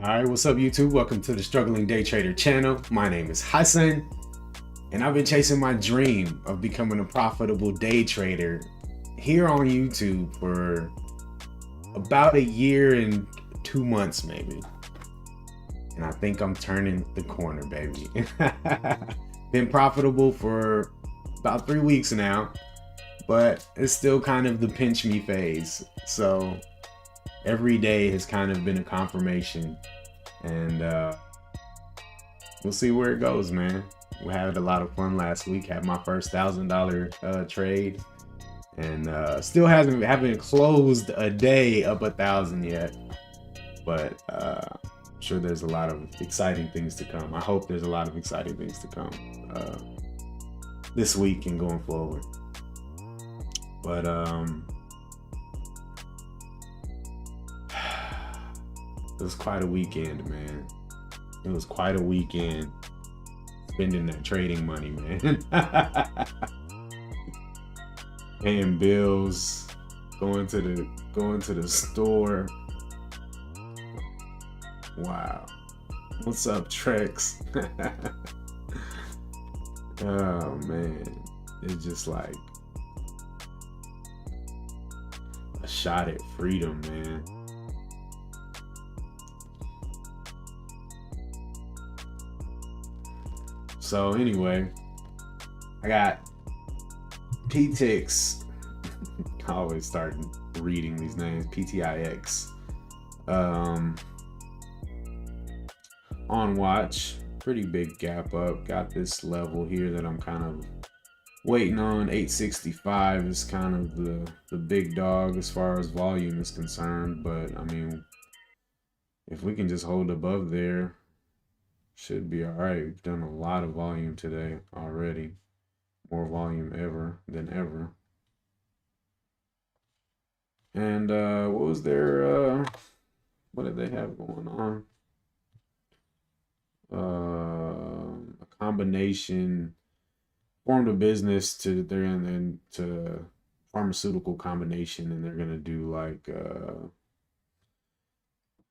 All right, what's up, YouTube? Welcome to the Struggling Day Trader channel. My name is Hassan, and I've been chasing my dream of becoming a profitable day trader here on YouTube for about a year and 2 months, maybe. And I think I'm turning the corner, baby. Been profitable for about 3 weeks now, but it's still kind of the pinch me phase. So every day has kind of been a confirmation, and we'll see where it goes, man. We had a lot of fun last week. Had my first $1,000 trade, and still haven't closed a day up 1,000 yet. But I'm sure there's a lot of exciting things to come. I hope there's a lot of exciting things to come this week and going forward. But it was quite a weekend, man. It was quite a weekend spending that trading money, man. Paying bills, going to the store. Wow. What's up, Trex? Oh man. It's just like a shot at freedom, man. So anyway, I got PTX. I always start reading these names. PTIX. On watch. Pretty big gap up. Got this level here that I'm kind of waiting on. 865 is kind of the big dog as far as volume is concerned. But I mean, if we can just hold above there, should be all right. We've done a lot of volume today already. More volume than ever. And what was their what did they have going on? A combination formed a business to they're into pharmaceutical combination, and they're gonna do like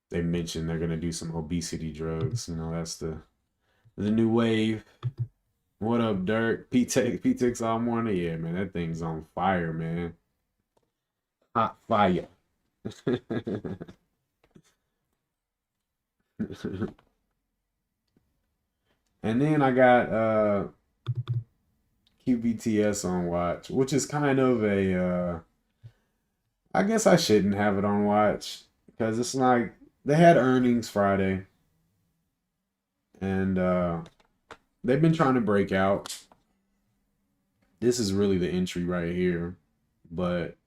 they mentioned they're gonna do some obesity drugs. You know, that's the new wave. What up, Dirk? P-Tex all morning. Yeah, man, that thing's on fire, man. Hot fire. And then I got QBTS on watch, which is kind of a I guess I shouldn't have it on watch because it's like they had earnings Friday, and they've been trying to break out. This is really the entry right here, but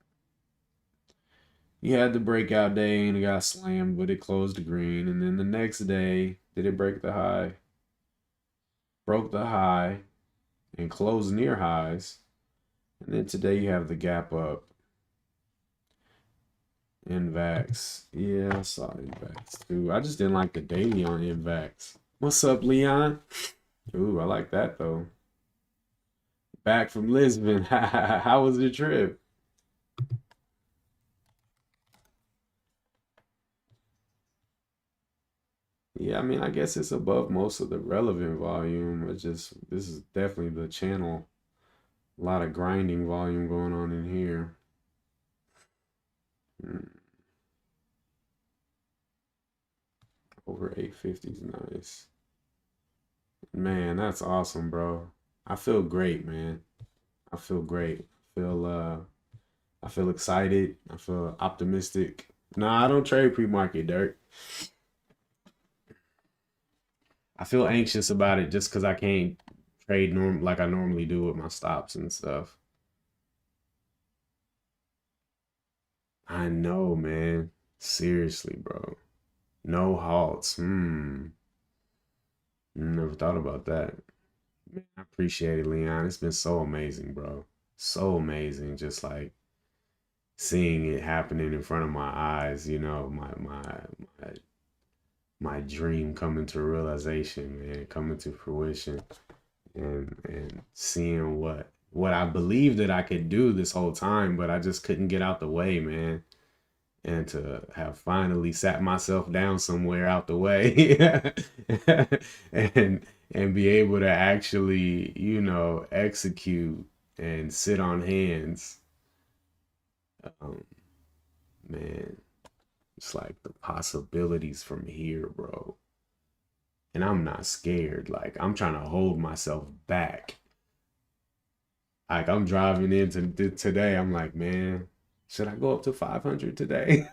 you had the breakout day and it got slammed, but it closed the green. And then the next day, did it break the high? Broke the high and closed near highs. And then today you have the gap up. NVAX. Yeah, I saw NVAX too. I just didn't like the daily on NVAX. What's up, Leon? Ooh, I like that though. Back from Lisbon. How was your trip? Yeah, I mean, I guess it's above most of the relevant volume. It's just, this is definitely the channel. A lot of grinding volume going on in here. Over 850 is nice. Man, that's awesome, bro. I feel great, man. I feel great. I feel excited. I feel optimistic. Nah, I don't trade pre-market, Dirk. I feel anxious about it just because I can't trade like I normally do with my stops and stuff. I know, man. Seriously, bro. No halts. Never thought about that. Man, I appreciate it, Leon. It's been so amazing, bro. So amazing. Just like seeing it happening in front of my eyes, you know, my my dream coming to realization, man, coming to fruition, and seeing what I believed that I could do this whole time, but I just couldn't get out the way, man. and to have finally sat myself down somewhere out the way and be able to actually, execute and sit on hands. Um, man, it's like the possibilities from here, bro. And I'm not scared. Like, I'm trying to hold myself back. Like, I'm driving into today. I'm like, man, should I go up to 500 today?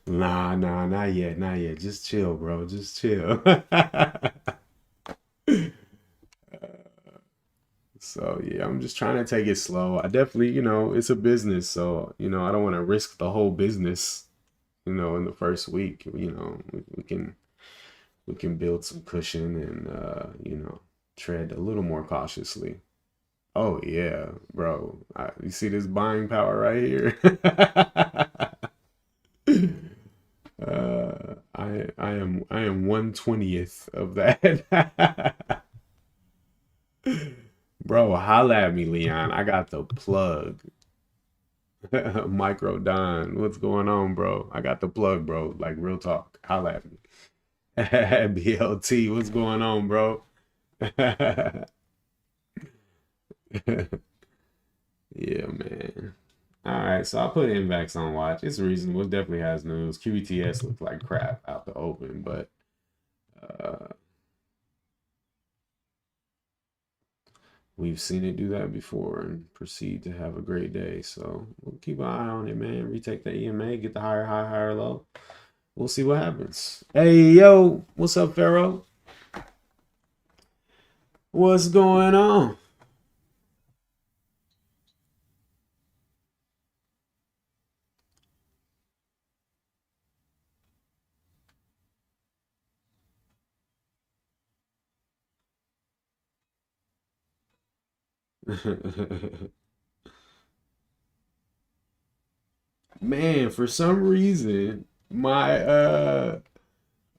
Nah, not yet, not yet. Just chill, bro. Just chill. So yeah, I'm just trying to take it slow. I definitely, it's a business, so I don't want to risk the whole business, in the first week. We can build some cushion and tread a little more cautiously. Oh yeah, bro. You see this buying power right here? I am 1/20th of that. Bro, holla at me, Leon. I got the plug. Micro Don. What's going on, bro? I got the plug, bro. Like real talk. Holla at me. BLT, what's going on, bro? Yeah, man. All right, so I put Invax on watch. It's reasonable. It definitely has news. QBTS looks like crap out the open, but uh, we've seen it do that before and proceed to have a great day. So we'll keep an eye on it, man. Retake the EMA, get the higher high, higher low. We'll see what happens. Hey, yo, what's up, Pharaoh? What's going on? Man, for some reason, my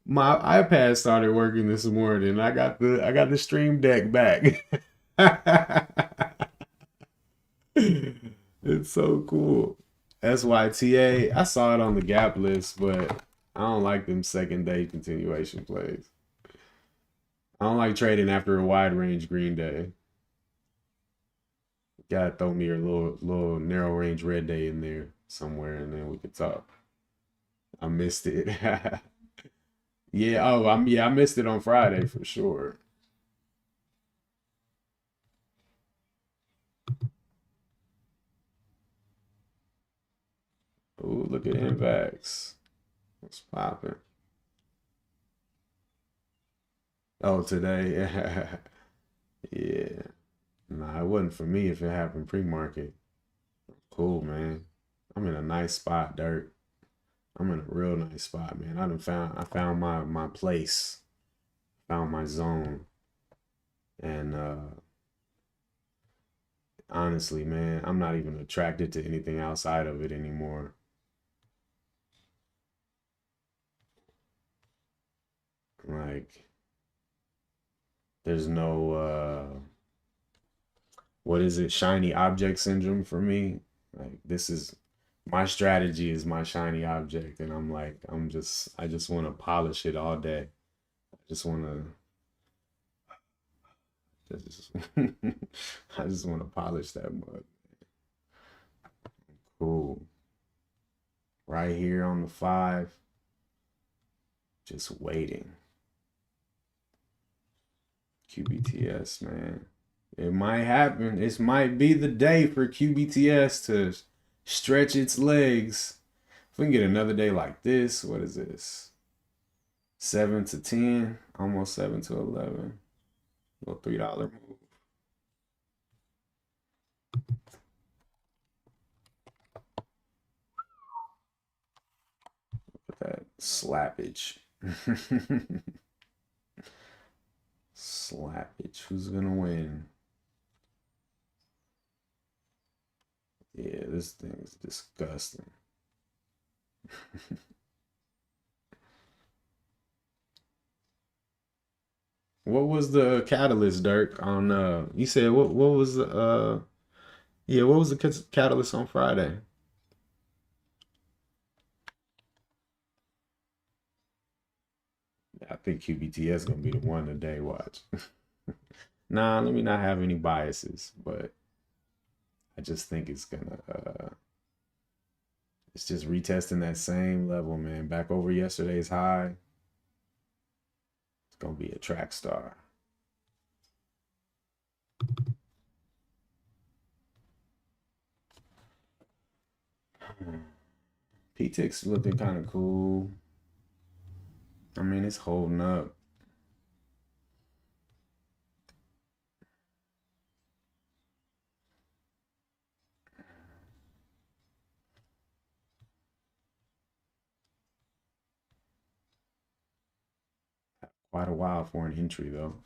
iPad started working this morning. I got the Stream Deck back. It's so cool. SYTA. I saw it on the gap list, but I don't like them second day continuation plays. I don't like trading after a wide range green day. Gotta throw me a little narrow range red day in there somewhere, and then we could talk. I missed it. Yeah. Oh, I missed it on Friday for sure. Oh, look at Invax. What's popping? Oh, today. Yeah. Nah, it wasn't for me if it happened pre-market. Cool, man. I'm in a nice spot, Dirt. I'm in a real nice spot, man. I found my place, found my zone, and honestly, man, I'm not even attracted to anything outside of it anymore. Like, there's no what is it, shiny object syndrome for me. Like, this is my strategy is my shiny object, and I'm like, I just want to polish it all day. I just want to just I just want to polish that mug. Cool. Right here on the 5, just waiting. QBTS, man. It might happen. This might be the day for QBTS to stretch its legs. If we can get another day like this, what is this? 7 to 10, almost 7 to 11. Little $3 move. Look at that slappage. Slappage. Who's gonna win? Yeah, this thing is disgusting. What was the catalyst, Dirk? On you said what was the yeah, what was the catalyst on Friday? I think QBTS gonna be the one today. Watch. Nah, let me not have any biases, but I just think it's gonna. It's just retesting that same level, man. Back over yesterday's high. It's gonna be a track star. PTIC's looking kind of cool. I mean, it's holding up. Quite a while for an entry, though.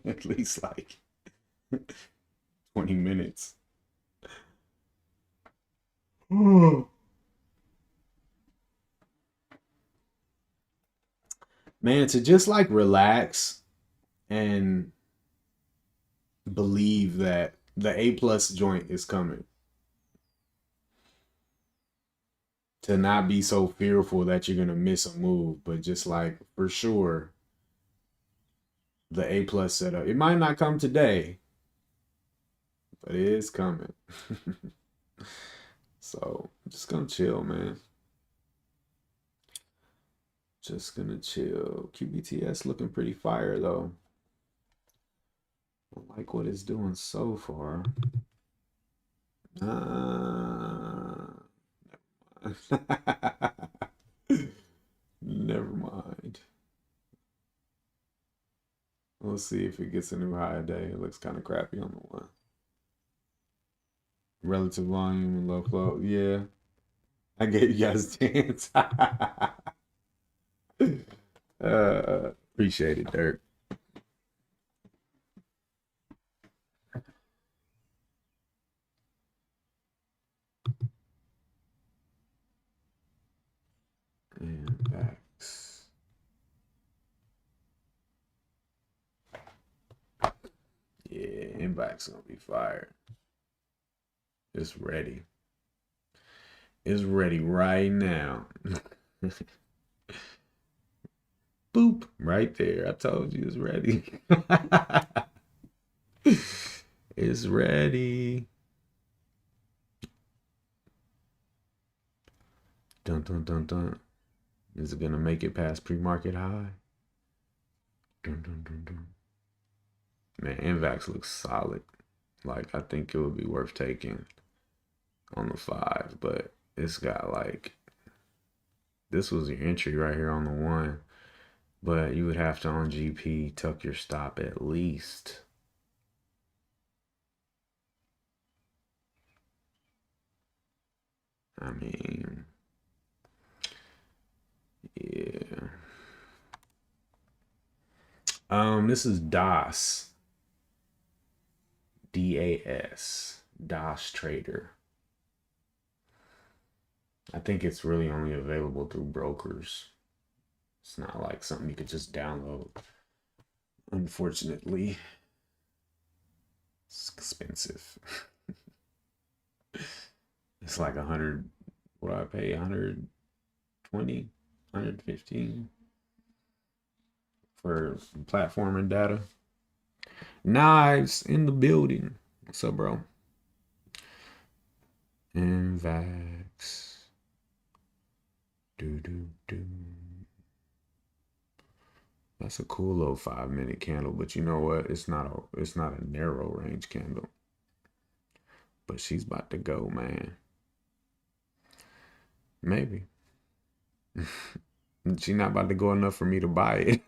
At least like 20 minutes. Man, to just like relax and believe that the A plus joint is coming. To not be so fearful that you're gonna miss a move, but just like for sure the A plus setup. It might not come today, but it is coming. So I'm just gonna chill, man. Just gonna chill. QBTS looking pretty fire though. I like what it's doing so far. Never mind. We'll see if it gets a new high day. It looks kind of crappy on the one. Relative volume and low flow. Yeah. I gave you guys a chance. Appreciate it, Dirk. And backs. Yeah, inbox gonna be fired. It's ready. It's ready right now. Boop. Right there. I told you it's ready. It's ready. Dun dun dun dun. Is it gonna make it past pre-market high? Dun dun dun dun. Man, NVAX looks solid. Like I think it would be worth taking on the 5, but it's got like this was your entry right here on the 1, but you would have to on GP tuck your stop at least. I mean, yeah. This is DAS. DAS. DAS Trader. I think it's really only available through brokers. It's not like something you could just download. Unfortunately, it's expensive. It's like 100. What do I pay? 120, 115 for platform and data. Knives in the building. What's up, bro? Invax. Do do do. That's a cool little 5-minute candle, but you know what? It's not a narrow range candle. But she's about to go, man. Maybe. She's not about to go enough for me to buy it.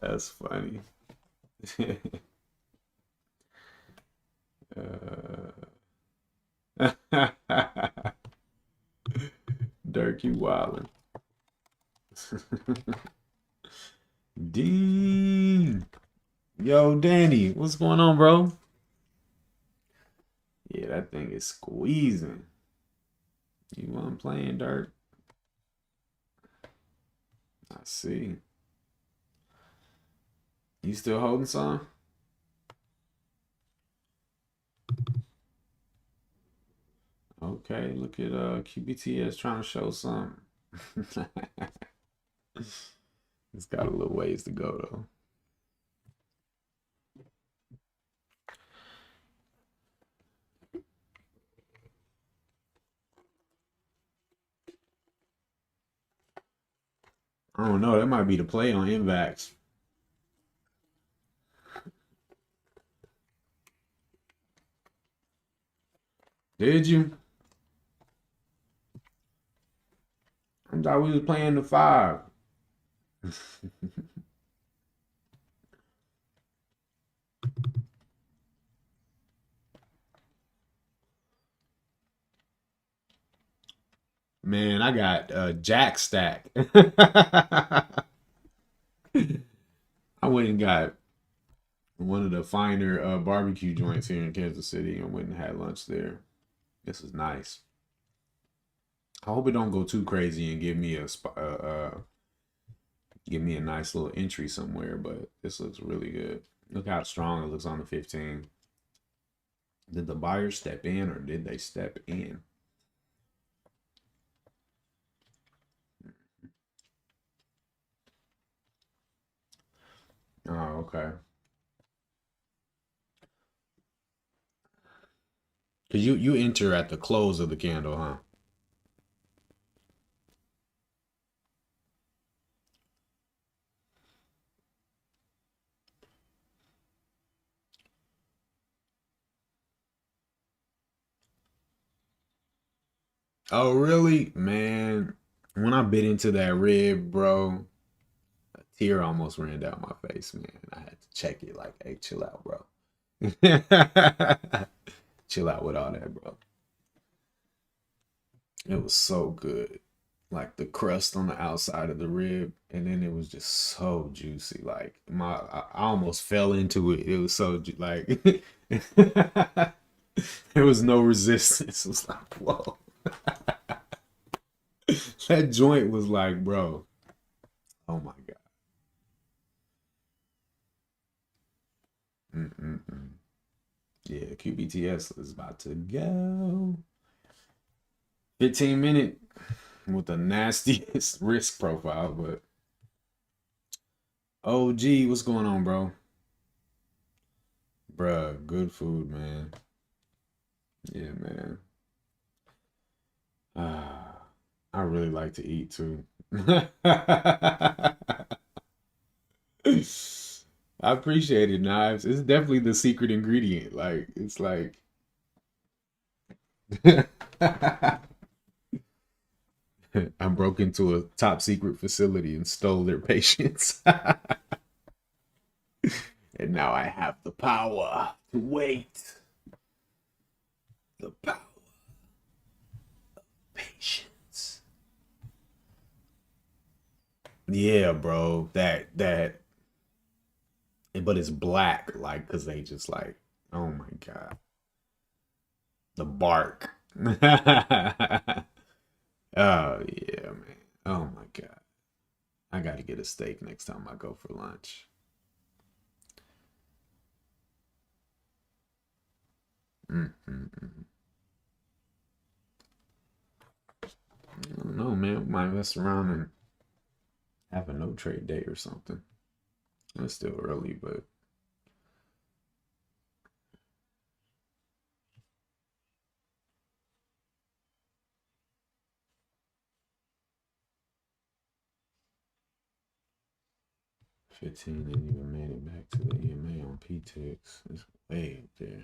That's funny. Dirk, you wildin'. Dean. Yo, Danny, what's going on, bro? Yeah, that thing is squeezing. You want playing, Dirk? I see. You still holding some? Okay, look at QBTS trying to show some. It's got a little ways to go though. I don't know. That might be the play on Invax. Did you? I thought we was playing the 5. Man, I got Jack Stack. I went and got one of the finer barbecue joints here in Kansas City and went and had lunch there. This is nice. I hope it don't go too crazy and give me a nice little entry somewhere, but this looks really good. Look how strong it looks on the 15. Did the buyers step in or did they step in? Oh, okay. Cause you enter at the close of the candle, huh? Oh, really? Man, when I bit into that rib, bro, a tear almost ran down my face, man. I had to check it like, hey, chill out, bro. Chill out with all that, bro. It was so good. Like the crust on the outside of the rib, and then it was just so juicy. Like I almost fell into it. It was so like there was no resistance. It was like, whoa. That joint was like, bro, oh my God. Mm-mm-mm. Yeah, QBTS is about to go. 15-minute with the nastiest risk profile, but OG, what's going on, bro? Bruh, good food, man. Yeah, man. Ah, I really like to eat too. I appreciate it, Knives. It's definitely the secret ingredient. Like, it's like I broke into a top secret facility and stole their patients. And now I have the power to wait. The power of patience. Yeah, bro. But it's black, like, cause they just like, oh my God. The bark. Oh yeah, man. Oh my God. I gotta get a steak next time I go for lunch. Mm-mm-mm. I don't know, man. We might mess around and have a no trade day or something. It's still early, but 15 ain't even made it back to the EMA on PTX. It's way up there.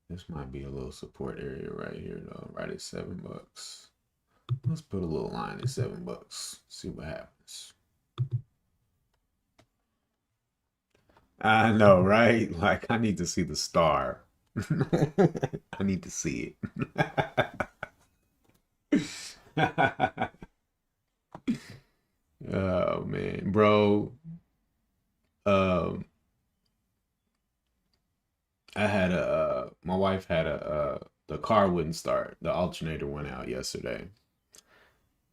This might be a little support area right here, though. Right at $7. Let's put a little line at $7. See what happens. I know, right? Like I need to see the star. I need to see it. Oh man, bro. Um, I had my wife had the car wouldn't start. The alternator went out yesterday,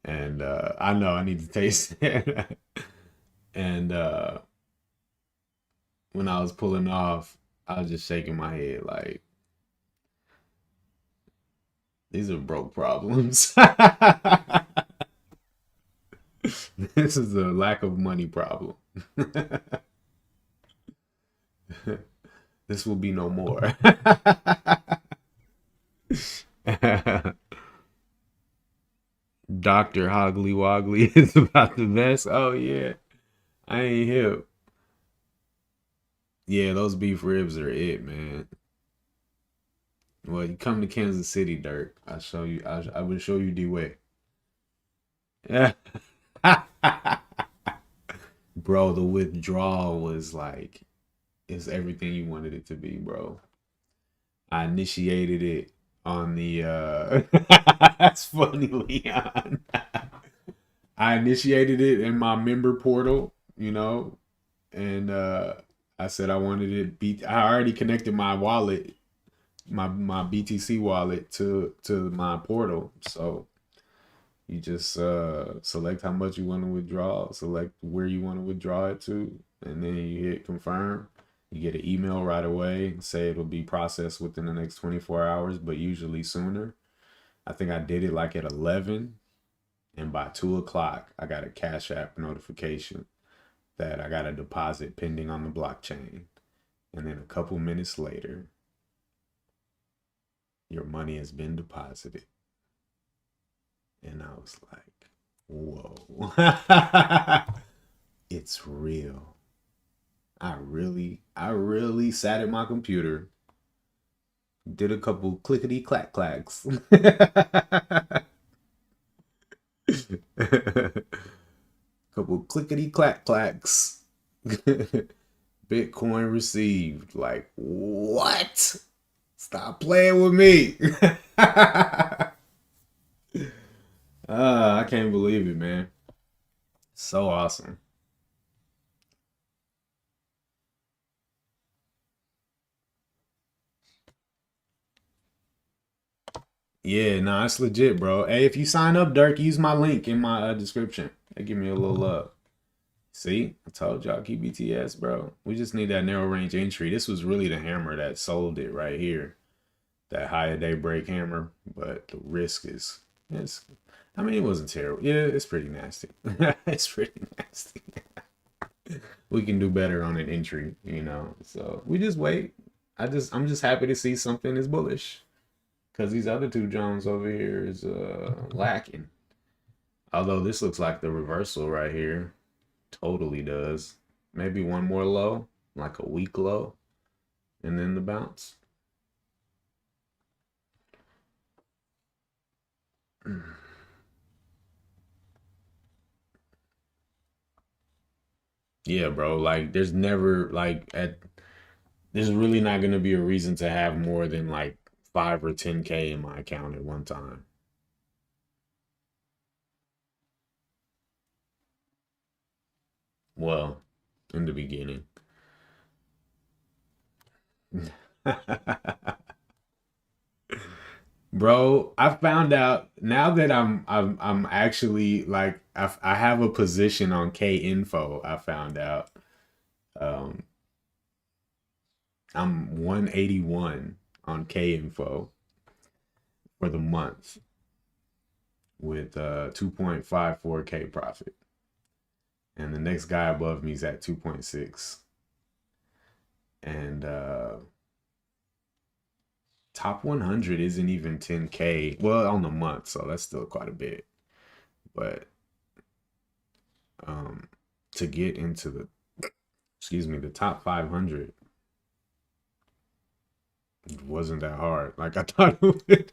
and I know I need to taste it. And when I was pulling off, I was just shaking my head like these are broke problems. This is a lack of money problem. This will be no more. Dr. Hoggly Woggly is about the best. Oh yeah. I ain't hip. Yeah, those beef ribs are it, man. Well, you come to Kansas City, Dirk. I'll show you. I will show you the way. Yeah. Bro, the withdrawal was like it's everything you wanted it to be, bro. I initiated it on the that's funny, Leon. I initiated it in my member portal, and I said I wanted it be I already connected my wallet, my BTC wallet to my portal. So you just select how much you want to withdraw, select where you want to withdraw it to, and then you hit confirm. You get an email right away, say it'll be processed within the next 24 hours, but usually sooner. I think I did it like at 11, and by 2 o'clock, I got a Cash App notification that I got a deposit pending on the blockchain. And then a couple minutes later, your money has been deposited. And I was like, whoa, it's real. I really sat at my computer, did a couple clickety clack clacks. Couple clickety clack clacks. Bitcoin received. Like, what? Stop playing with me. I can't believe it, man. So awesome. Yeah, nah, it's legit, bro. Hey, if you sign up, Dirk, use my link in my description. They give me a little love. See, I told y'all keep BTS, bro. We just need that narrow range entry. This was really the hammer that sold it right here. That higher daybreak hammer, but the risk is it's I mean it wasn't terrible. Yeah, it's pretty nasty. It's pretty nasty. We can do better on an entry. So we just wait. I'm just happy to see something is bullish. Cause these other two Jones over here is lacking. Although this looks like the reversal right here. Totally does. Maybe one more low, like a weak low, and then the bounce. Yeah, bro. Like there's never like at there's really not gonna be a reason to have more than like 5 or 10K in my account at one time. Well, in the beginning. Bro, I found out now that I'm actually like I have a position on K info. I found out um I'm 181 on K info for the month with 2.54K profit. And the next guy above me is at 2.6. And top 100 isn't even 10K. Well, on the month, so that's still quite a bit. But um to get into the top 500 wasn't that hard. Like I thought it would.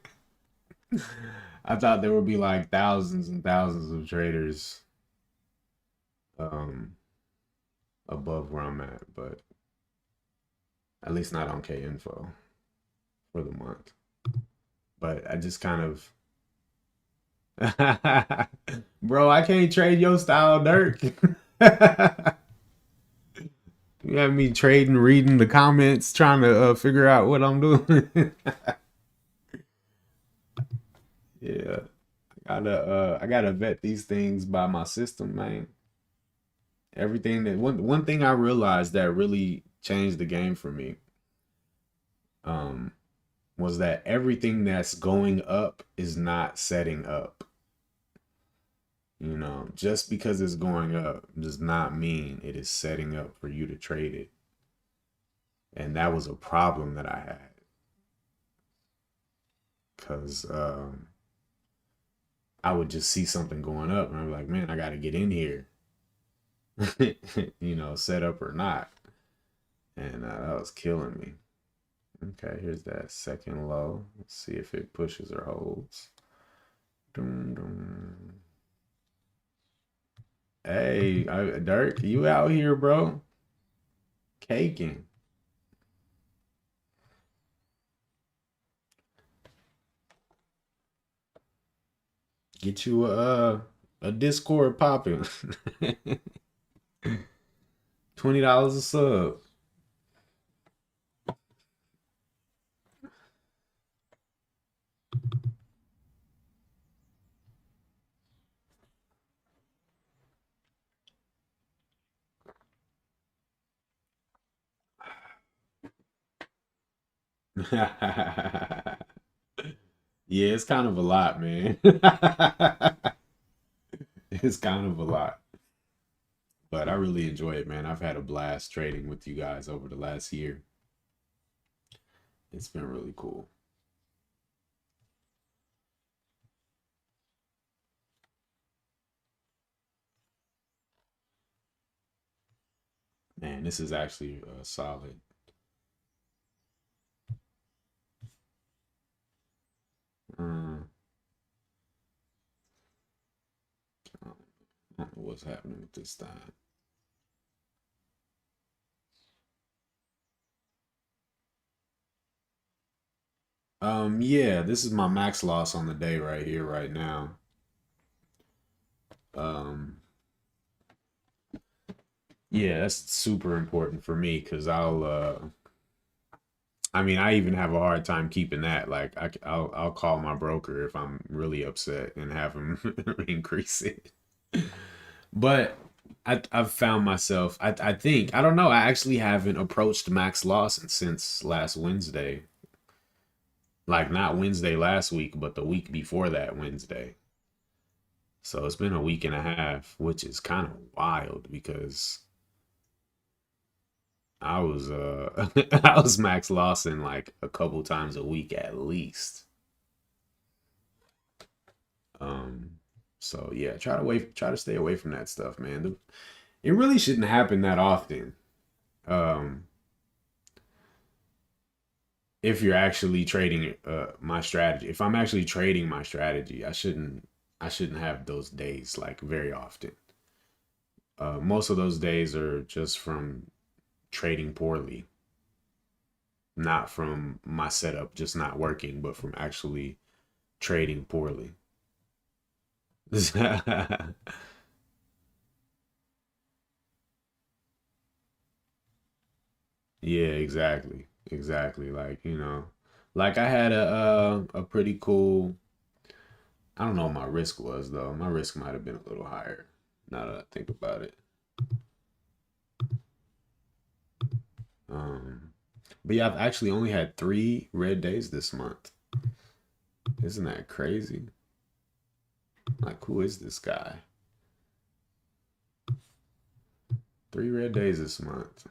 I thought there would be like thousands and thousands of traders um above where I'm at, but at least not on K info for the month. But I just kind of bro, I can't trade your style, Dirk. You have me trading, reading the comments, trying to figure out what I'm doing. Yeah, I gotta vet these things by my system, man. Everything that one thing I realized that really changed the game for me um was that everything that's going up is not setting up. just because it's going up does not mean it is setting up for you to trade it. And that was a problem that I had because I would just see something going up and I'm like, man, I got to get in here, set up or not. And that was killing me. Okay, here's that second low. Let's see if it pushes or holds. Dum, dum. Hey, Dirk, you out here, bro? Caking. Get you a Discord popping. $20 a sub. Yeah, it's kind of a lot, man. It's kind of a lot. But I really enjoy it, man. I've had a blast trading with you guys over the last year. It's been really cool. Man, this is actually solid. Uh, I don't know what's happening with this time. Yeah, this is my max loss on the day right here, right now. Um, yeah, that's super important for me because I mean, I even have a hard time keeping that. Like, I'll call my broker if I'm really upset and have him increase it. But I've found myself. I think I don't know. I actually haven't approached max loss since last Wednesday. Like not Wednesday last week, but the week before that Wednesday. So it's been a week and a half, which is kind of wild because I was I was max lossing like a couple times a week at least. Um so yeah, try to stay away from that stuff, man. It really shouldn't happen that often. Um if you're actually trading my strategy. If I'm actually trading my strategy, I shouldn't have those days like very often. Most of those days are just from trading poorly, not from my setup just not working, but from actually trading poorly. Yeah, exactly. Exactly. Like, like I had a pretty cool, I don't know what my risk was though. My risk might have been a little higher now that I think about it. Um but yeah, I've actually only had 3 red days this month. Isn't that crazy? Like, who is this guy? 3 red days this month.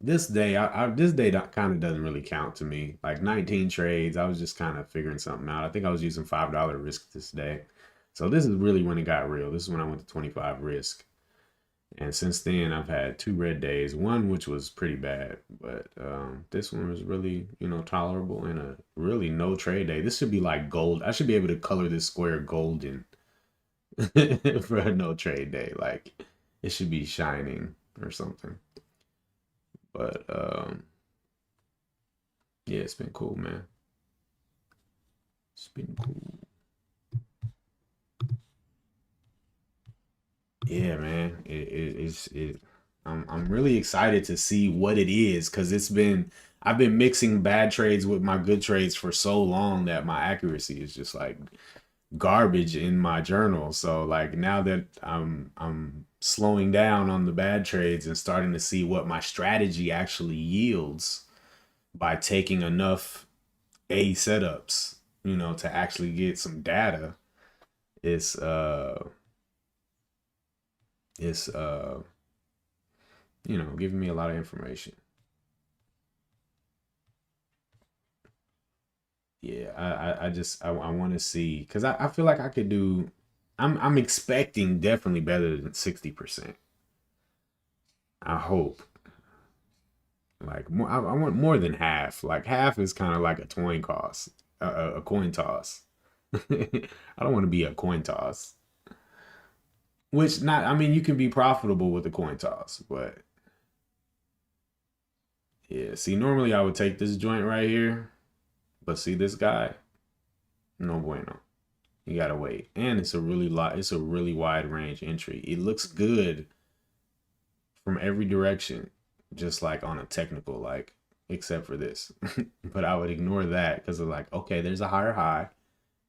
This day kind of doesn't really count to me. Like 19 trades, I was just kind of figuring something out. I think I was using $5 risk this day. So this is really when it got real. This is when I went to 25 risk. And since then, I've had 2 red days. One which was pretty bad, but this one was really, tolerable and a really no trade day. This should be like gold. I should be able to color this square golden for a no trade day. Like it should be shining or something. But yeah, it's been cool, man. It's been cool. Yeah, man. It. I'm really excited to see what it is because I've been mixing bad trades with my good trades for so long that my accuracy is just like garbage in my journal. So like now that I'm slowing down on the bad trades and starting to see what my strategy actually yields by taking enough A setups, to actually get some data. It's it's giving me a lot of information. Yeah, I want to see because I feel like I could do. I'm expecting definitely better than 60%. I hope. Like more, I want more than half. Like half is kind of like a coin toss. A coin toss. I don't want to be a coin toss. Which not. I mean, you can be profitable with a coin toss, but yeah. See, normally I would take this joint right here, but see this guy, no bueno. You gotta wait, and it's a really lot. It's a really wide range entry. It looks good from every direction, just like on a technical, like except for this. But I would ignore that because of like, okay, there's a higher high,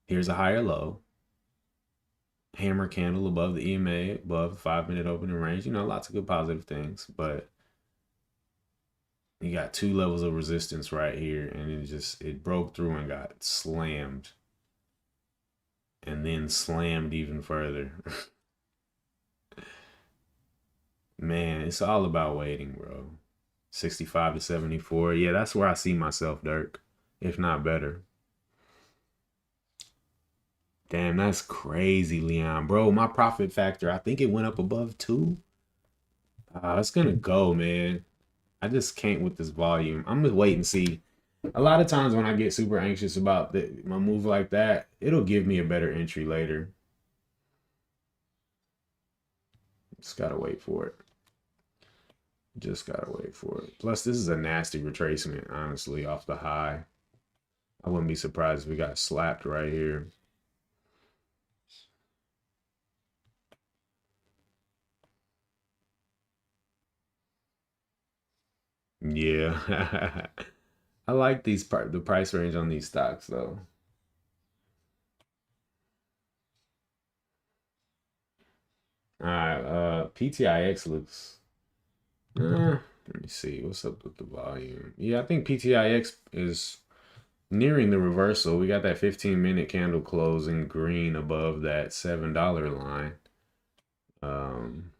here's a higher low, hammer candle above the EMA, above 5 minute opening range. Lots of good positive things, but you got two levels of resistance right here, and it broke through and got slammed, and then slammed even further. Man, it's all about waiting, bro. 65 to 74. Yeah, that's where I see myself, Dirk, if not better. Damn, that's crazy, Leon. Bro, my profit factor, I think it went up above 2. It's gonna go, man. I just can't with this volume. I'm gonna wait and see. A lot of times when I get super anxious about my move like that, it'll give me a better entry later. Just gotta wait for it. Just gotta wait for it. Plus, this is a nasty retracement, honestly, off the high. I wouldn't be surprised if we got slapped right here. Yeah. I like the price range on these stocks though. All right, PTIX looks let me see what's up with the volume. Yeah, I think PTIX is nearing the reversal. We got that 15-minute candle closing green above that $7 line. Um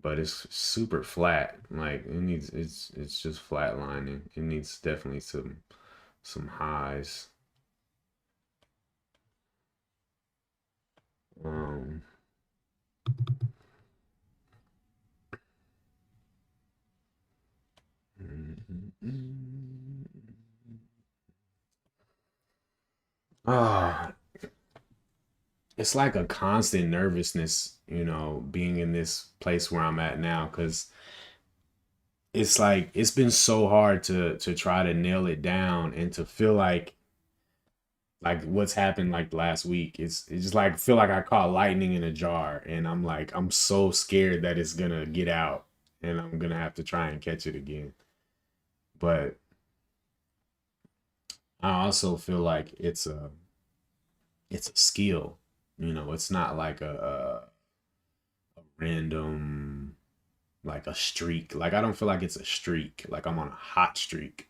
but it's super flat. Like it's just flatlining. It needs definitely some highs. Um Ah, it's like a constant nervousness, being in this place where I'm at now, because it's like it's been so hard to try to nail it down and to feel like what's happened like last week. It's just like feel like I caught lightning in a jar, and I'm so scared that it's gonna get out, and I'm gonna have to try and catch it again. But I also feel like it's a skill. It's not like a random like a streak. Like I don't feel like it's a streak. Like I'm on a hot streak.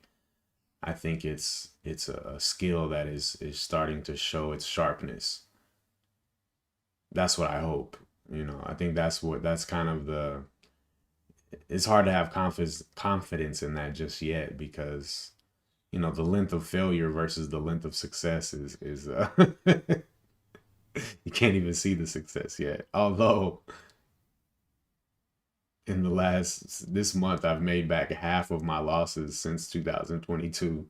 I think it's a skill that is starting to show its sharpness. That's what I hope. I think that's kind of the. It's hard to have confidence in that just yet because the length of failure versus the length of success is you can't even see the success yet. Although in the last this month I've made back half of my losses since 2022.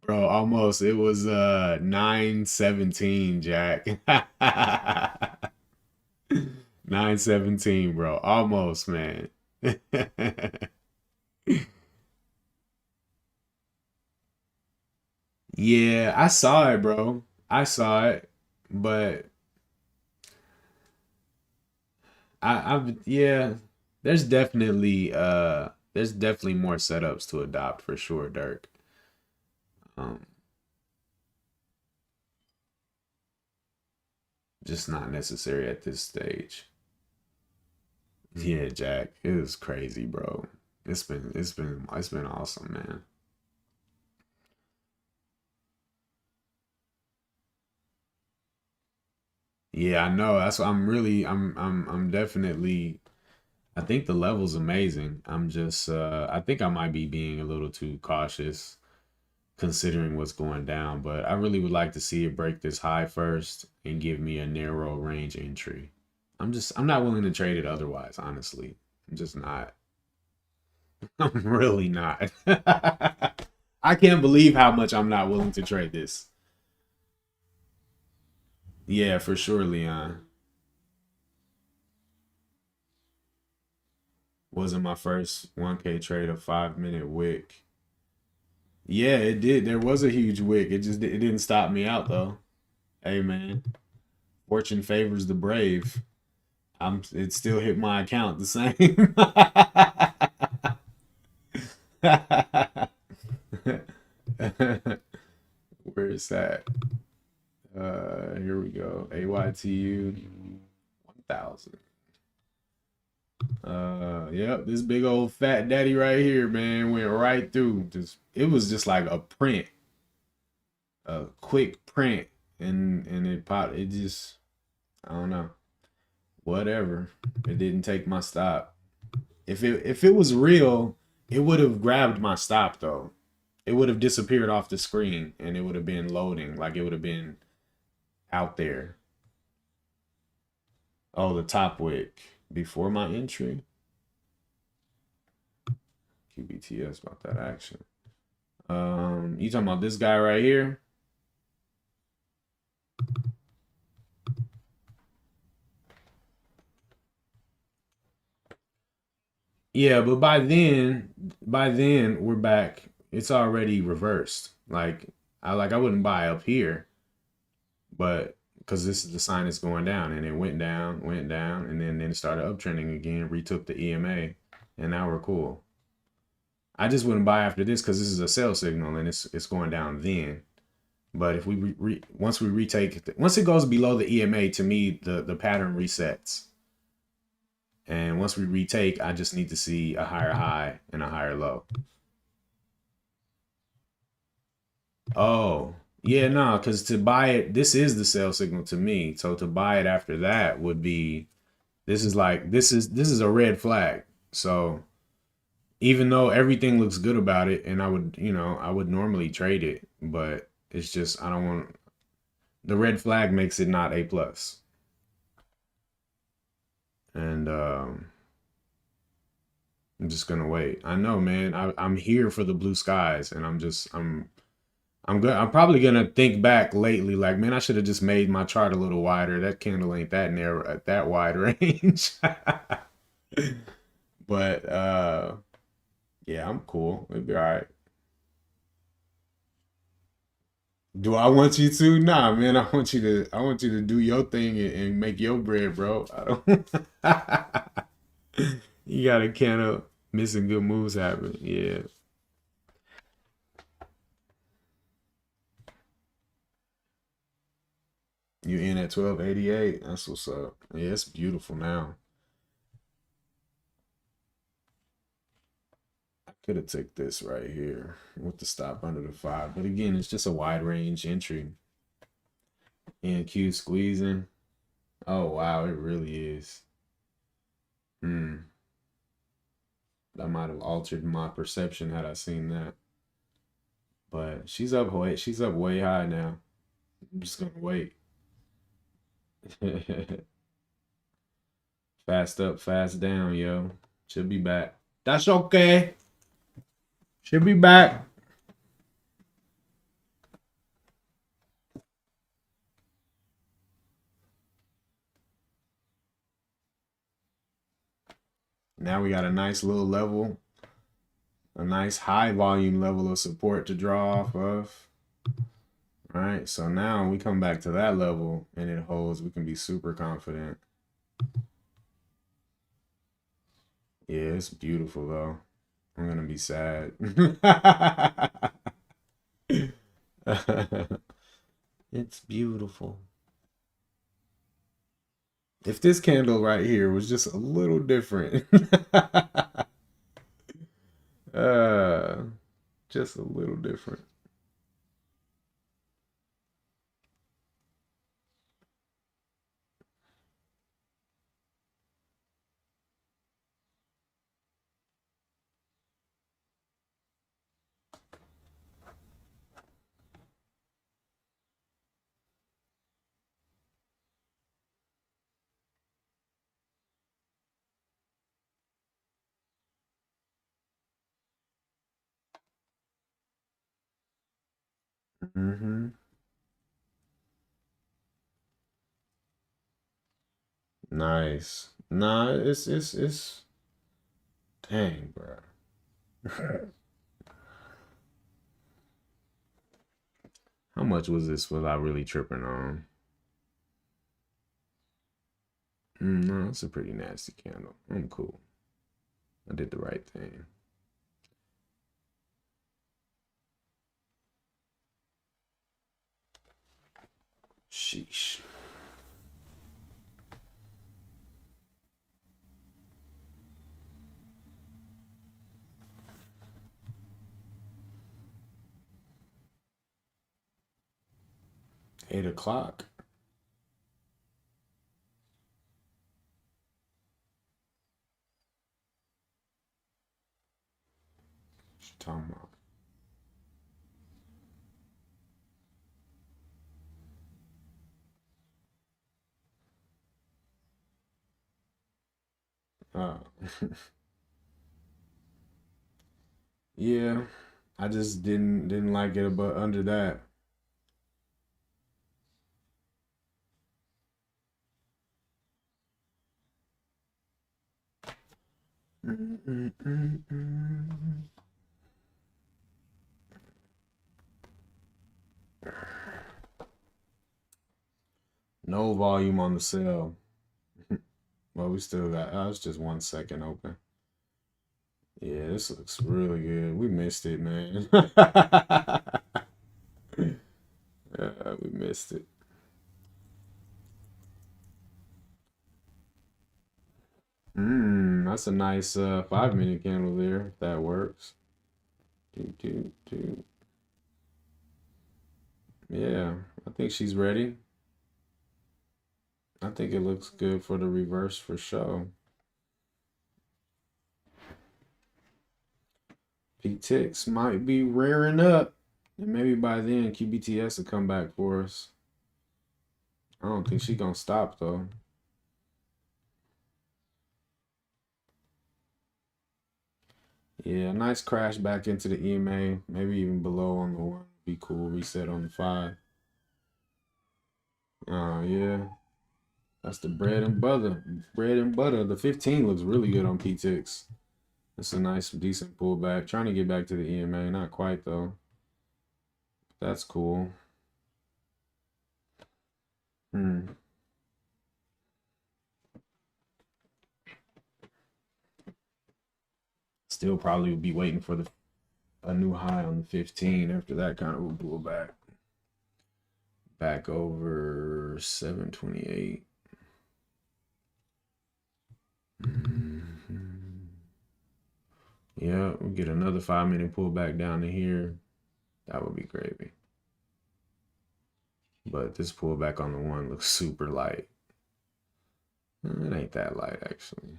Bro, almost. It was 917, Jack. 917, bro. Almost, man. Yeah, I saw it, bro. I saw it, but yeah, there's definitely more setups to adopt for sure, Dirk. Um, just not necessary at this stage. Yeah, Jack, it was crazy, bro. It's been awesome, man. Yeah, I know. That's what I'm really I'm definitely I think the level's amazing. I'm just I think I might be being a little too cautious considering what's going down, but I really would like to see it break this high first and give me a narrow range entry. I'm not willing to trade it otherwise, honestly. I'm just not. I'm really not. I can't believe how much I'm not willing to trade this. Yeah, for sure, Leon. Wasn't my first 1K trade a 5 minute wick. Yeah, it did. There was a huge wick. It didn't stop me out though. Hey man, fortune favors the brave. It still hit my account the same. Where is that? Here we go. AYTU 1000. Yep, this big old fat daddy right here, man, went right through. Just it was just like a print, a quick print, and it popped. It just I don't know. Whatever. It didn't take my stop. If it was real, it would have grabbed my stop though. It would have disappeared off the screen and it would have been loading. Like it would have been out there. Oh, the top wick before my entry. QBTS about that action. You talking about this guy right here? Yeah, but by then we're back. It's already reversed. I wouldn't buy up here, but because this is the sign it's going down, and it went down, and then it started uptrending again, retook the EMA, and now we're cool. I just wouldn't buy after this because this is a sell signal and it's going down then. But if once we retake once it goes below the EMA, to me the pattern resets. And once we retake, I just need to see a higher high and a higher low. Oh, yeah, no, because to buy it, this is the sell signal to me. So to buy it after that would be this is a red flag. So even though everything looks good about it, and I would normally trade it, but it's just I don't want the red flag makes it not A plus. And I'm just gonna wait. I know, man. I'm here for the blue skies, and I'm good. I'm probably gonna think back lately, like, man, I should have just made my chart a little wider. That candle ain't that narrow at that wide range. But yeah, I'm cool. It'll be all right. Do I want you to? Nah, man. I want you to do your thing and make your bread, bro. I don't. You gotta kind of missing good moves happen. Yeah. You in at 1288. That's what's up. Yeah, it's beautiful now. I could have took this right here with the stop under the five. But again, it's just a wide range entry. And Q squeezing. Oh wow, it really is. Hmm. That might have altered my perception had I seen that. But she's up way high now. I'm just gonna wait. Fast up, fast down, yo. She'll be back. That's okay. She'll be back. Now we got a nice little level, a nice high volume level of support to draw off of. All right, so now we come back to that level and it holds. We can be super confident. Yeah, it's beautiful though. I'm gonna be sad. It's beautiful. If this candle right here was just a little different, uh, just a little different. Mm-hmm. Nice. Nah, it's dang, bro. How much was this without really tripping on? No, it's a pretty nasty candle. I'm cool. I did the right thing. Sheesh. 8 o'clock. What you talking about? Uh, yeah, I just didn't like it, but under that. No volume on the cell. Well, we still got. It's just 1 second open. Yeah, this looks really good. We missed it, man. We missed it. That's a nice 5 minute candle there, if that works. Do. Yeah, I think she's ready. I think it looks good for the reverse for sure. P-Tix might be rearing up. And maybe by then QBTS will come back for us. I don't think she's gonna stop though. Yeah, nice crash back into the EMA. Maybe even below on the one. Be cool. Reset on the 5. Yeah. That's the bread and butter. Bread and butter. The 15 looks really good on P-Tix. It's a nice, decent pullback. Trying to get back to the EMA. Not quite though. That's cool. Hmm. Still probably would be waiting for a new high on the 15 after that kind of a pullback. Back over 728. Mm-hmm. Yeah, we'll get another 5 minute pullback down to here. That would be gravy. But this pullback on the one looks super light. It ain't that light actually.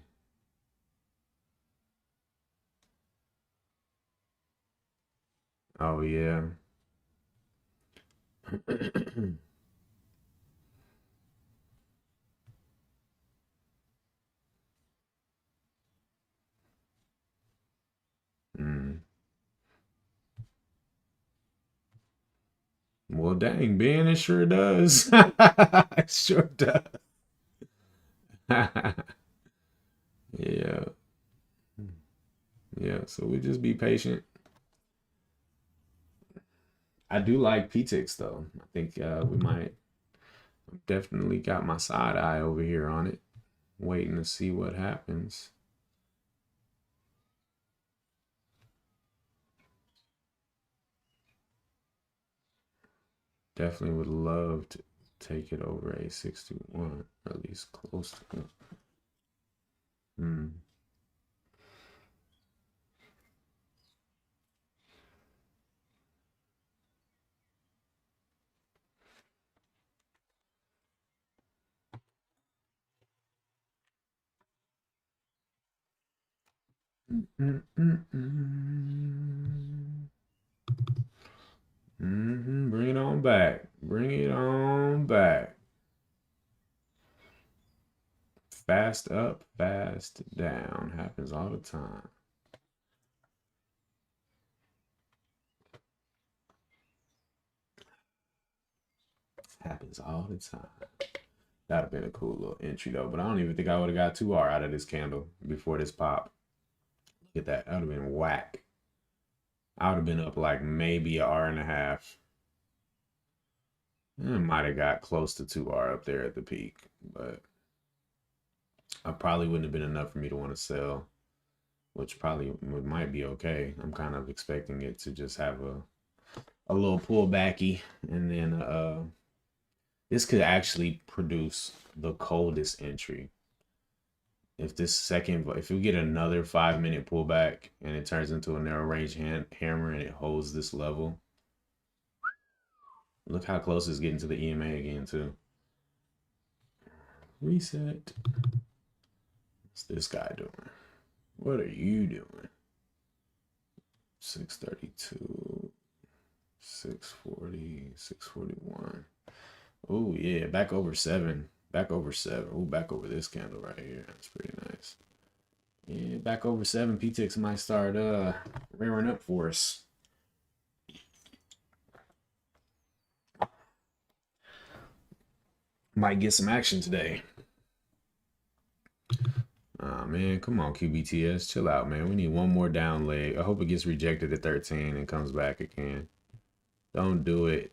Oh yeah. mm. Well, dang, Ben, it sure does. It sure does. Yeah. Yeah. So we just be patient. I do like PTX though. I think we might definitely got my side eye over here on it, waiting to see what happens. Definitely would love to take it over a 61, or at least close to it. Hmm. Bring it on back. Bring it on back. Fast up, fast down. Happens all the time. Happens all the time. That'd have been a cool little entry though, but I don't even think I would have got 2R out of this candle before this pop. Look at that. That would have been whack. I would have been up like maybe an R and a half. I might have got close to 2R up there at the peak, but I probably wouldn't have been enough for me to want to sell, which probably might be okay. I'm kind of expecting it to just have a little pullbacky, and then this could actually produce the coldest entry. If we get another 5-minute pullback and it turns into a narrow range hammer and it holds this level, look how close it's getting to the EMA again too. Reset. What's this guy doing? What are you doing? 632, 640, 641. Oh yeah, back over 7. Back over 7. Oh, back over this candle right here. That's pretty nice. Yeah, back over 7. PTX might start rearing up for us. Might get some action today. Oh man, come on QBTS, chill out, man. We need one more down leg. I hope it gets rejected at 13 and comes back again. Don't do it.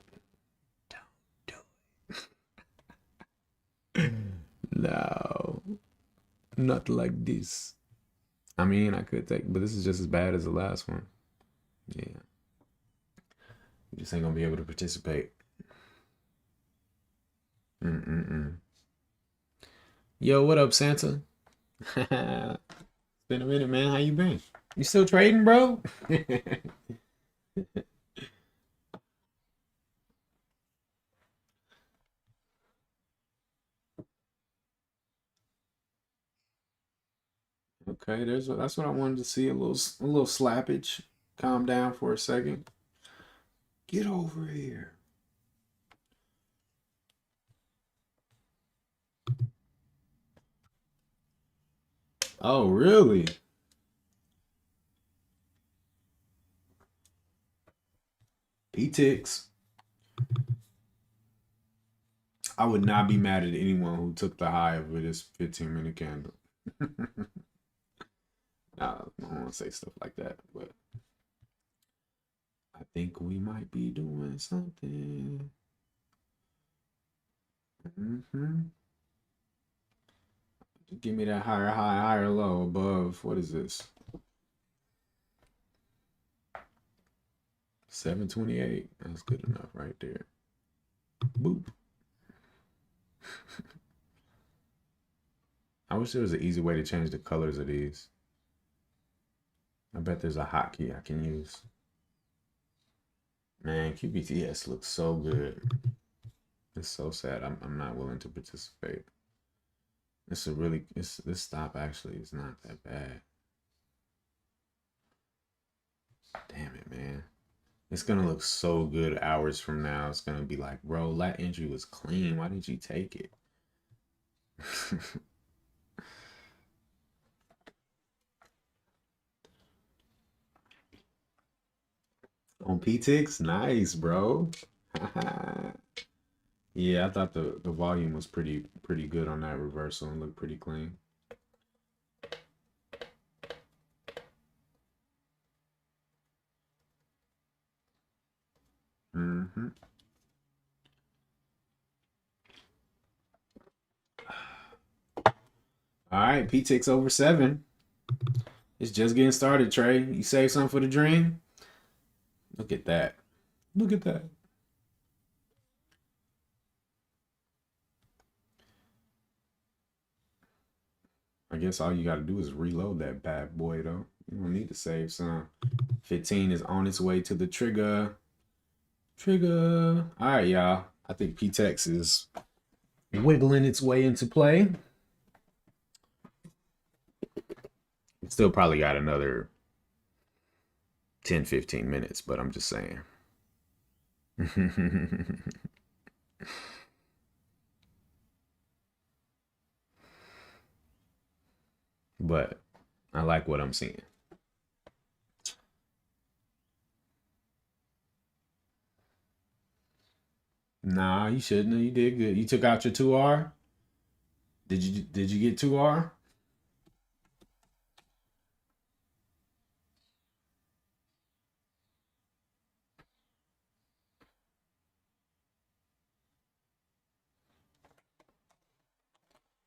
No, not like this. I mean, I could take, but this is just as bad as the last one. Yeah, you just ain't gonna be able to participate. Yo, what up, Santa? It's been a minute, man. How you been? You still trading, bro? Okay, that's what I wanted to see. A little slappage. Calm down for a second. Get over here. Oh, really? PTX. I would not be mad at anyone who took the high of this 15-minute candle. Nah, I don't want to say stuff like that, but I think we might be doing something. Give me that higher high, higher low above. What is this? 728. That's good enough right there. Boop. I wish there was an easy way to change the colors of these. I bet there's a hotkey I can use. Man, QBTS looks so good. It's so sad. I'm not willing to participate. This stop actually is not that bad. Damn it, man. It's gonna look so good hours from now. It's gonna be like, bro, that entry was clean. Why did you take it? On PTX? Nice, bro. Yeah, I thought the volume was pretty good on that reversal and looked pretty clean. All right, PTX over 7. It's just getting started, Trey. You save something for the dream? Look at that. Look at that. I guess all you got to do is reload that bad boy, though. You don't need to save some. 15 is on its way to the trigger. Trigger. All right, y'all. I think PTX is wiggling its way into play. Still probably got another 10, 15 minutes, but I'm just saying. But I like what I'm seeing. Nah, you shouldn't have. You did good. You took out your 2R? Did you get 2R?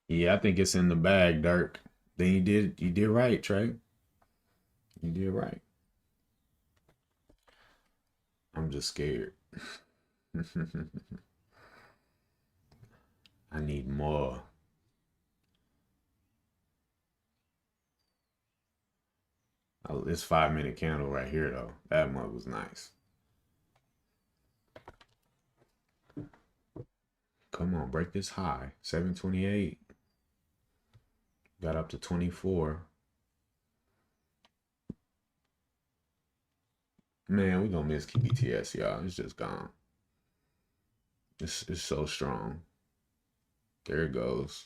Yeah, I think it's in the bag, Dirk. Then you did right, Trey. You did right. I'm just scared. I need more. Oh, this 5 minute candle right here though. That mug was nice. Come on, break this high. 728. Got up to 24. Man, we gonna miss KBTS, y'all. It's just gone. It's so strong. There it goes.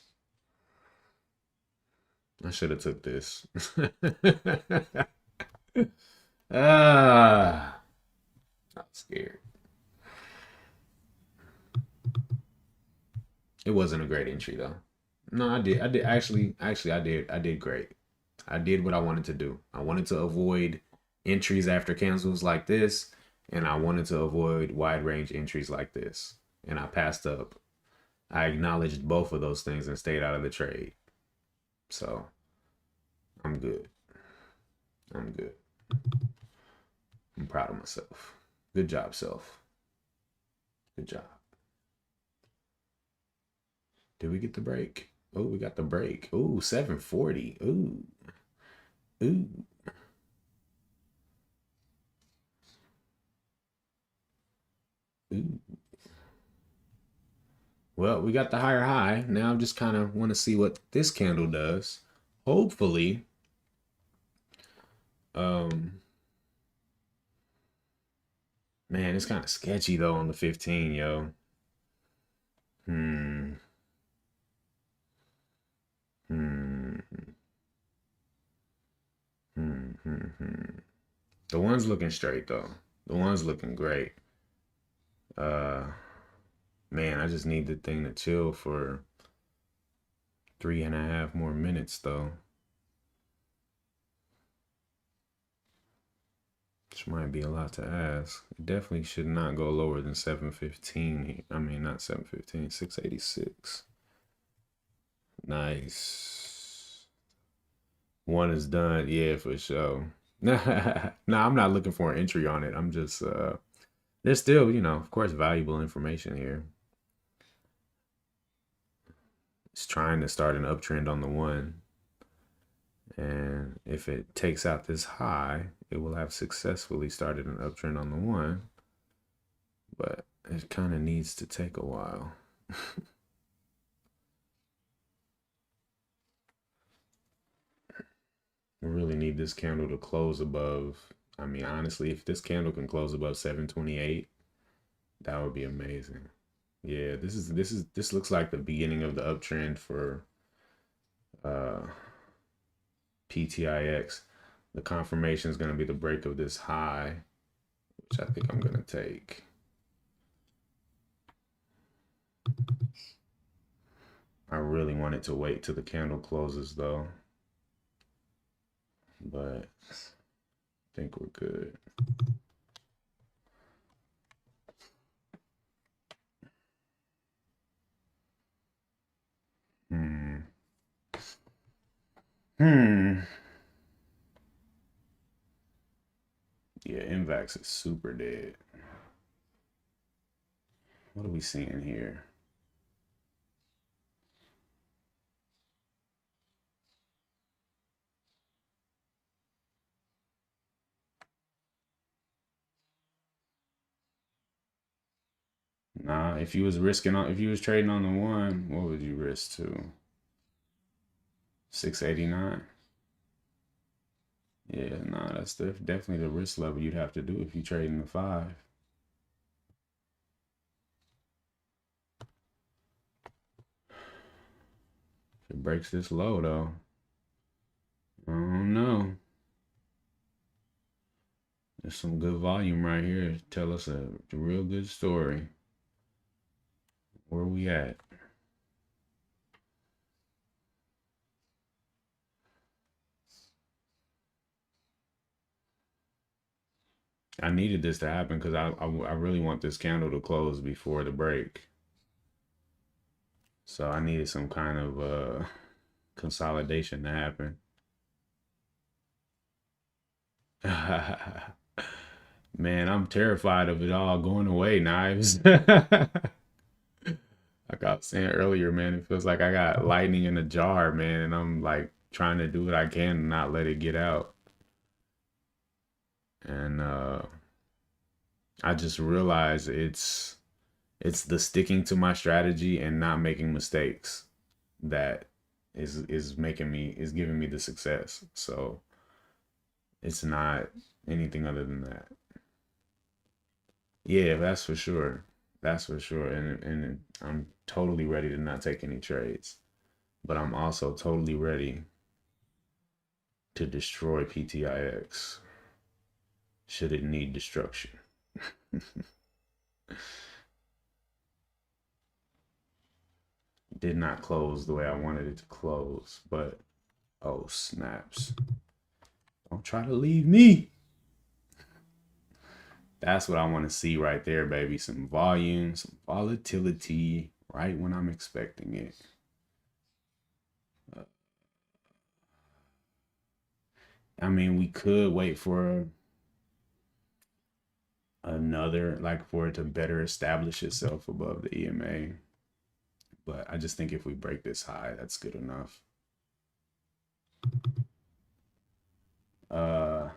I should have took this. Ah, I'm scared. It wasn't a great entry though. No, I did. I did actually I did great. I did what I wanted to do. I wanted to avoid entries after cancels like this, and I wanted to avoid wide range entries like this. And I passed up. I acknowledged both of those things and stayed out of the trade. So I'm good. I'm good. I'm proud of myself. Good job, self. Good job. Did we get the break? Oh, we got the break. Ooh, 740. Ooh. Ooh. Ooh. Well, we got the higher high. Now I just kind of want to see what this candle does. Hopefully, um, man, it's kind of sketchy though on the 15, yo. Hmm. Hmm. Hmm. Hmm. Hmm. The one's looking straight though. The one's looking great. Uh, man, I just need the thing to chill for 3.5 more minutes though. Which might be a lot to ask. It definitely should not go lower than 715. I mean, not 715, 686. Nice. One is done. Yeah, for sure. Nah, I'm not looking for an entry on it. I'm just, there's still, of course, valuable information here. It's trying to start an uptrend on the one. And if it takes out this high, it will have successfully started an uptrend on the one. But it kind of needs to take a while. We really need this candle to close above. I mean, honestly, if this candle can close above 728, that would be amazing. Yeah, this looks like the beginning of the uptrend for uh PTIX. The confirmation is going to be the break of this high, which I think I'm going to take. I really wanted to wait till the candle closes though, but I think we're good. Hmm. Hmm. Yeah, Invax is super dead. What are we seeing here? Nah, if you was trading on the one, what would you risk to? 689? Yeah, nah, that's definitely the risk level you'd have to do if you trade in the five. If it breaks this low though, I don't know. There's some good volume right here. Tell us a real good story. Where we at? I needed this to happen because I really want this candle to close before the break. So I needed some kind of consolidation to happen. Man, I'm terrified of it all going away, Knives. Like I was saying earlier, man, it feels like I got lightning in a jar, man, and I'm like trying to do what I can and not let it get out. And I just realized it's the sticking to my strategy and not making mistakes that is making me is giving me the success. So it's not anything other than that. Yeah, that's for sure. That's for sure. And I'm totally ready to not take any trades. But I'm also totally ready to destroy PTIX should it need destruction. Did not close the way I wanted it to close, but oh snaps. Don't try to leave me. That's what I want to see right there, baby. Some volume, some volatility right when I'm expecting it. I mean, we could wait for another, like for it to better establish itself above the EMA. But I just think if we break this high, that's good enough.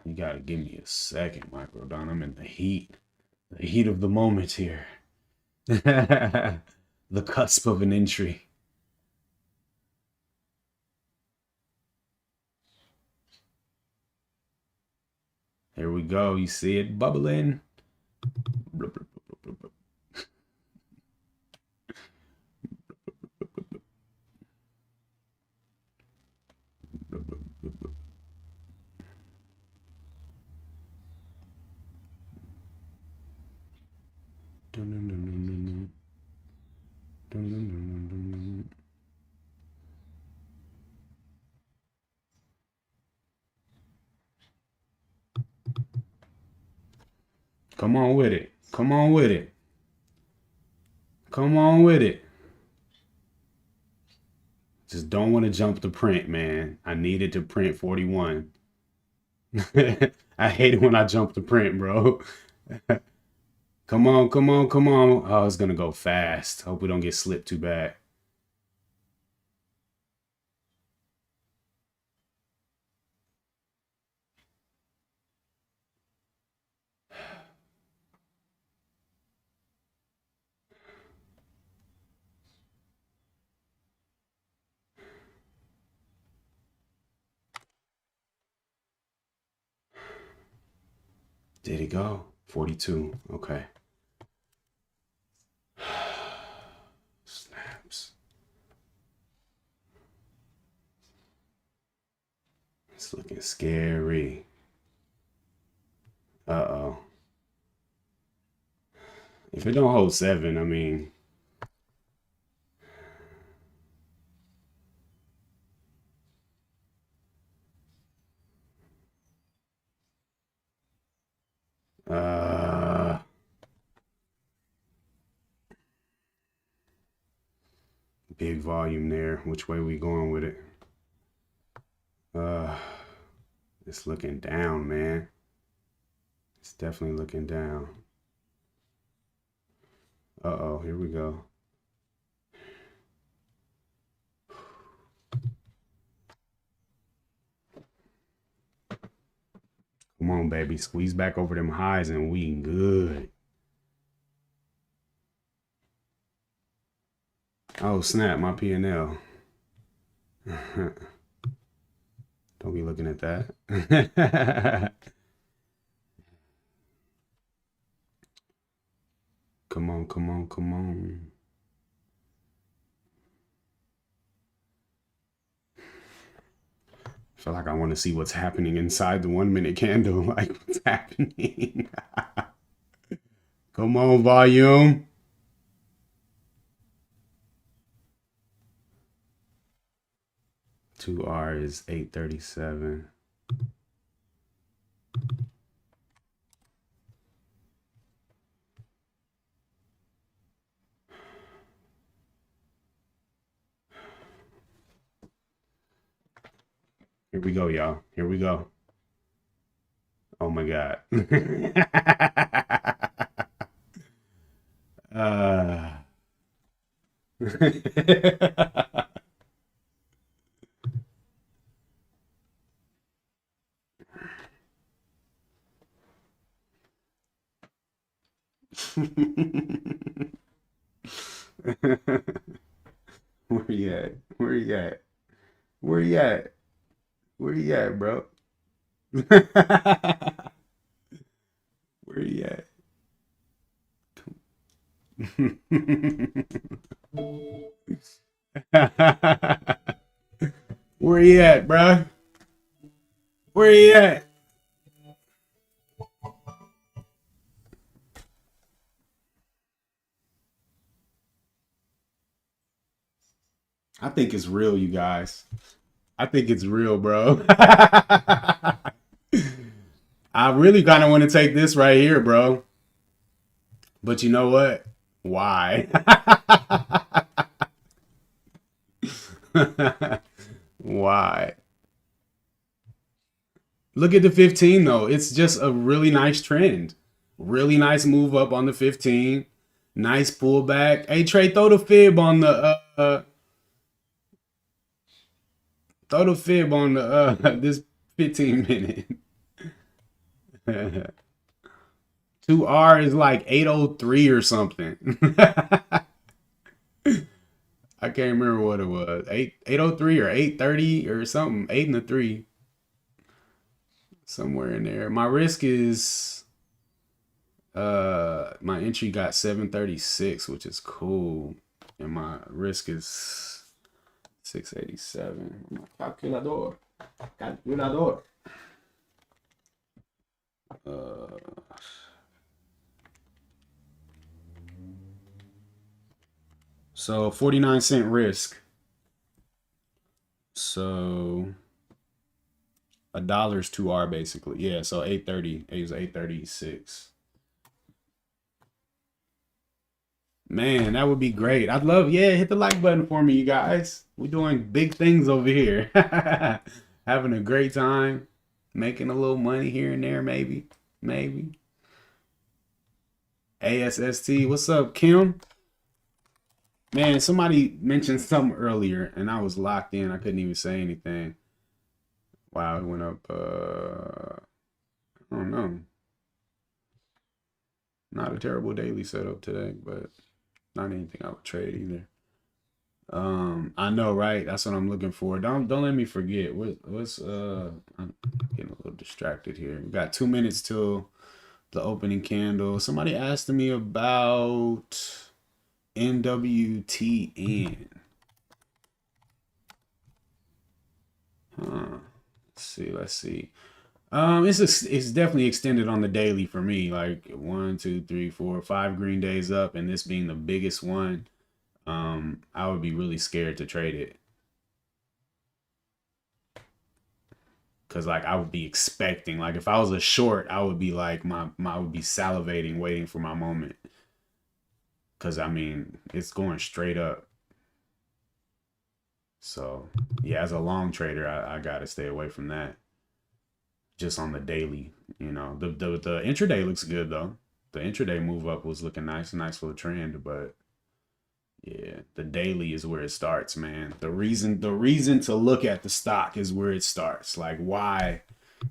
You gotta give me a second, Microdon. I'm in the heat of the moment here. The cusp of an entry. Here we go. You see it bubbling. Come on with it. Come on with it. Come on with it. Just don't want to jump the print, man. I needed to print 41. I hate it when I jump the print, bro. Come on, come on, come on. Oh, it's gonna go fast. Hope we don't get slipped too bad. Did it go? 42. Okay. Snaps. It's looking scary. Uh-oh. If it don't hold 7, I mean, big volume there. Which way we going with it? Uh, it's looking down, man. It's definitely looking down. Uh-oh, here we go. Come on, baby. Squeeze back over them highs and we good. Oh, snap, my P&L. Don't be looking at that. Come on, come on, come on. I feel like I want to see what's happening inside the 1 minute candle. Like, what's happening? Come on, volume. 2R is 837. Here we go, y'all. Here we go. Oh my God. uh, Where you at? Where you at? Where you at? Where you at, bro? Where you at? Where you at, bro? Where you at? I think it's real, you guys. I think it's real, bro. I really kind of want to take this right here, bro. But you know what? Why? Why? Look at the 15 though. It's just a really nice trend. Really nice move up on the 15. Nice pullback. Hey Trey, throw the fib on the this 15 minute. 2R is like 803 or something. I can't remember what it was. 803 or 830 or something. 8 and a 3. Somewhere in there. My risk is my entry got 736, which is cool. And my risk is 687. Calculador. Calculador. So 49-cent risk. So $1's 2R basically. Yeah, so 830. It was 836. Man, that would be great. I'd love, yeah, hit the like button for me, you guys. We're doing big things over here. Having a great time. Making a little money here and there, maybe. Maybe. ASST. What's up, Kim? Man, somebody mentioned something earlier and I was locked in. I couldn't even say anything. Wow, it went up. I don't know. Not a terrible daily setup today, but not anything I would trade either. I know, right? That's what I'm looking for. Don't let me forget. What's I'm getting a little distracted here. We got 2 minutes till the opening candle. Somebody asked me about NWTN. Huh. Let's see. It's definitely extended on the daily for me. Like 1, 2, 3, 4, 5 green days up, and this being the biggest one. I would be really scared to trade it. Cause like I would be expecting, like if I was a short, I would be like I would be salivating, waiting for my moment. Cause I mean, it's going straight up. So yeah, as a long trader, I gotta stay away from that. Just on the daily, you know. The intraday looks good though. The intraday move up was looking nice for the trend, but yeah, the daily is where it starts, man. The reason to look at the stock is where it starts. Like why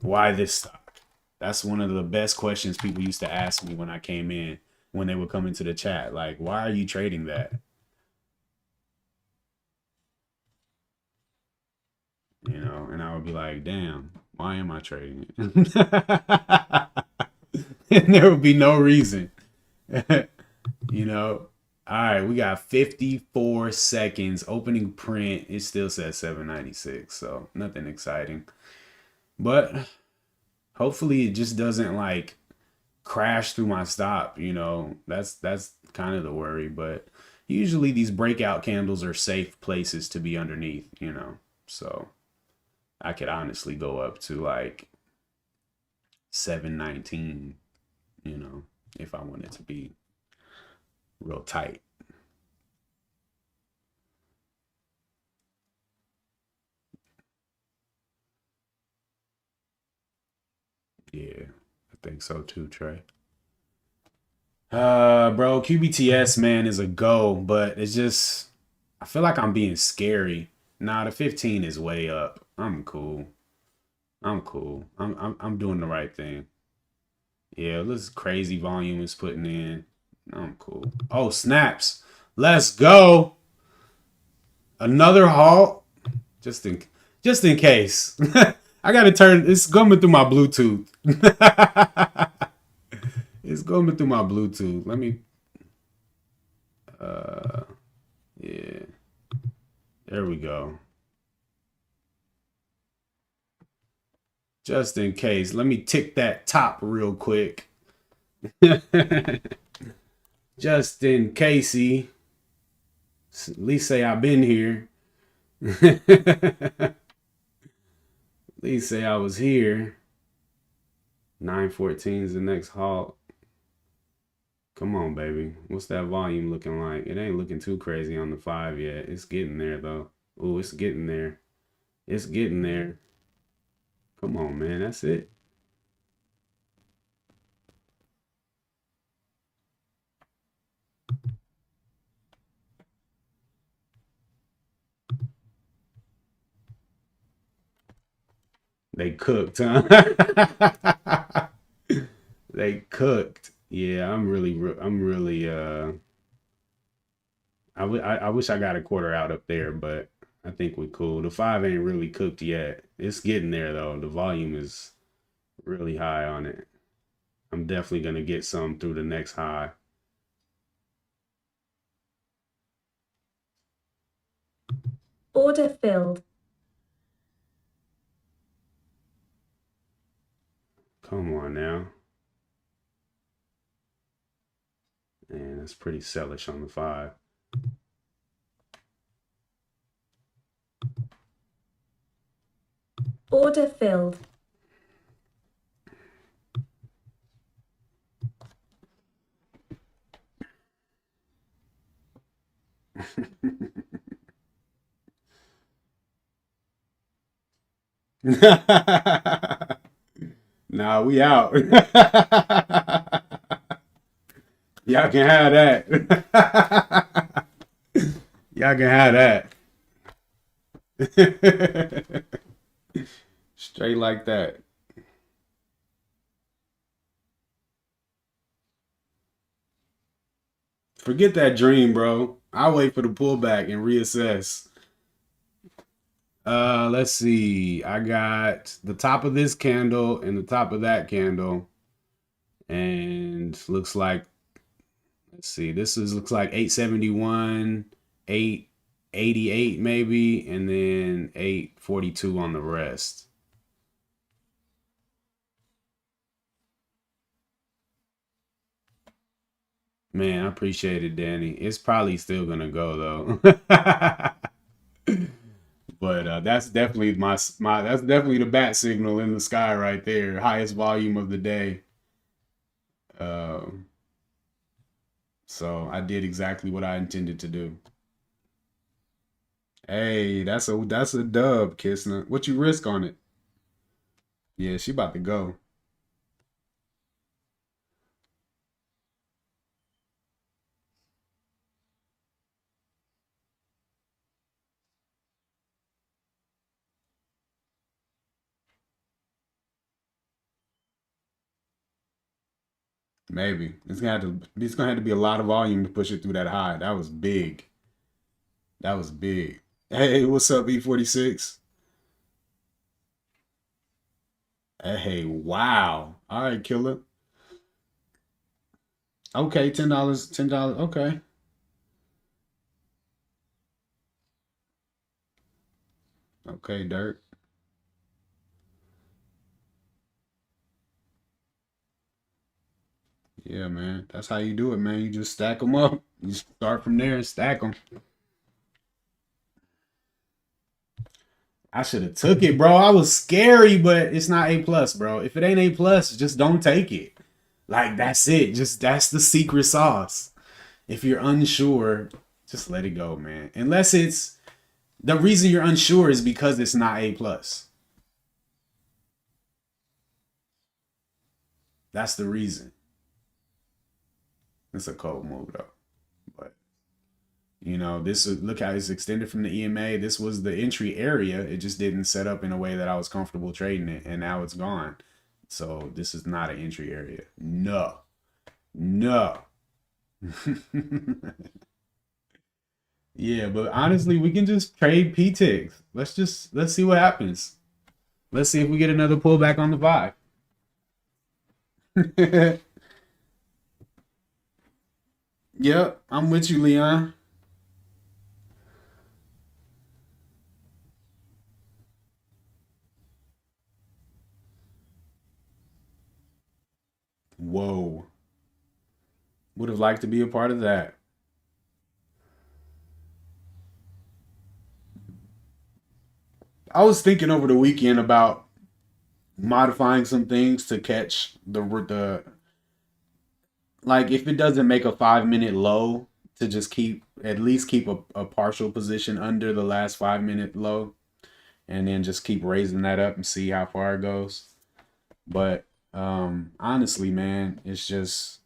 this stock? That's one of the best questions people used to ask me when I came in, when they would come into the chat. Like, why are you trading that? You know, and I would be like, damn, why am I trading it? And there would be no reason. You know. All right, we got 54 seconds. Opening print, it still says 796, so nothing exciting. But hopefully it just doesn't like crash through my stop, you know. That's kind of the worry, but usually these breakout candles are safe places to be underneath, you know. So I could honestly go up to like 719, you know, if I wanted to be real tight. Yeah, I think so too, Trey. Bro, QBTS man is a go, but it's just I feel like I'm being scary. Nah, the 15 is way up. I'm cool. I'm cool. I'm doing the right thing. Yeah, this crazy volume is putting in. I'm cool. Oh, snaps. Let's go. Another halt. Just in just in case. I gotta turn it's coming through my Bluetooth. It's coming through my Bluetooth. Let me uh yeah. There we go. Just in case. Let me tick that top real quick. Just in casey. At least say I've been here. At least say I was here. 914 is the next halt. Come on, baby. What's that volume looking like? It ain't looking too crazy on the 5 yet. It's getting there, though. Oh, it's getting there. It's getting there. Come on, man. That's it. They cooked, huh? They cooked. Yeah, I'm really, I wish I got a quarter out up there, but I think we cool. The 5 ain't really cooked yet. It's getting there, though. The volume is really high on it. I'm definitely going to get some through the next high. Order filled. Come on now. Man, that's pretty sellish on the 5. Order filled. Nah, we out. Y'all can have that. Y'all can have that. Straight like that. Forget that dream, bro. I'll wait for the pullback and reassess. Let's see. I got the top of this candle and the top of that candle. And looks like let's see. This is looks like 871, 888 maybe, and then 842 on the rest. Man, I appreciate it, Danny. It's probably still gonna go though. But that's definitely my that's definitely the bat signal in the sky right there. Highest volume of the day. Um, so I did exactly what I intended to do. Hey, that's a dub, Kissner. What you risk on it? Yeah, she about to go. Maybe it's gonna have to be a lot of volume to push it through that high. That was big. That was big. Hey, what's up, E46? Hey, wow. All right, killer. Okay, $10, $10. Okay. Okay, Dirt. Yeah, man. That's how you do it, man. You just stack them up. You start from there and stack them. I should have took it, bro. I was scary, but it's not A plus, bro. If it ain't A plus, just don't take it. Like that's it. Just that's the secret sauce. If you're unsure, just let it go, man. Unless it's the reason you're unsure is because it's not A plus. That's the reason. It's a cold move though. But this look how it's extended from the EMA. This was the entry area. It just didn't set up in a way that I was comfortable trading it, and now it's gone. So this is not an entry area. No, no. Yeah, but honestly, we can just trade PTICs. Let's see what happens. Let's see if we get another pullback on the vibe. Yep, I'm with you, Leon. Whoa. Would have liked to be a part of that. I was thinking over the weekend about modifying some things to catch the like if it doesn't make a 5 minute low to just keep at least keep a partial position under the last 5 minute low and then just keep raising that up and see how far it goes. But honestly, man, it's just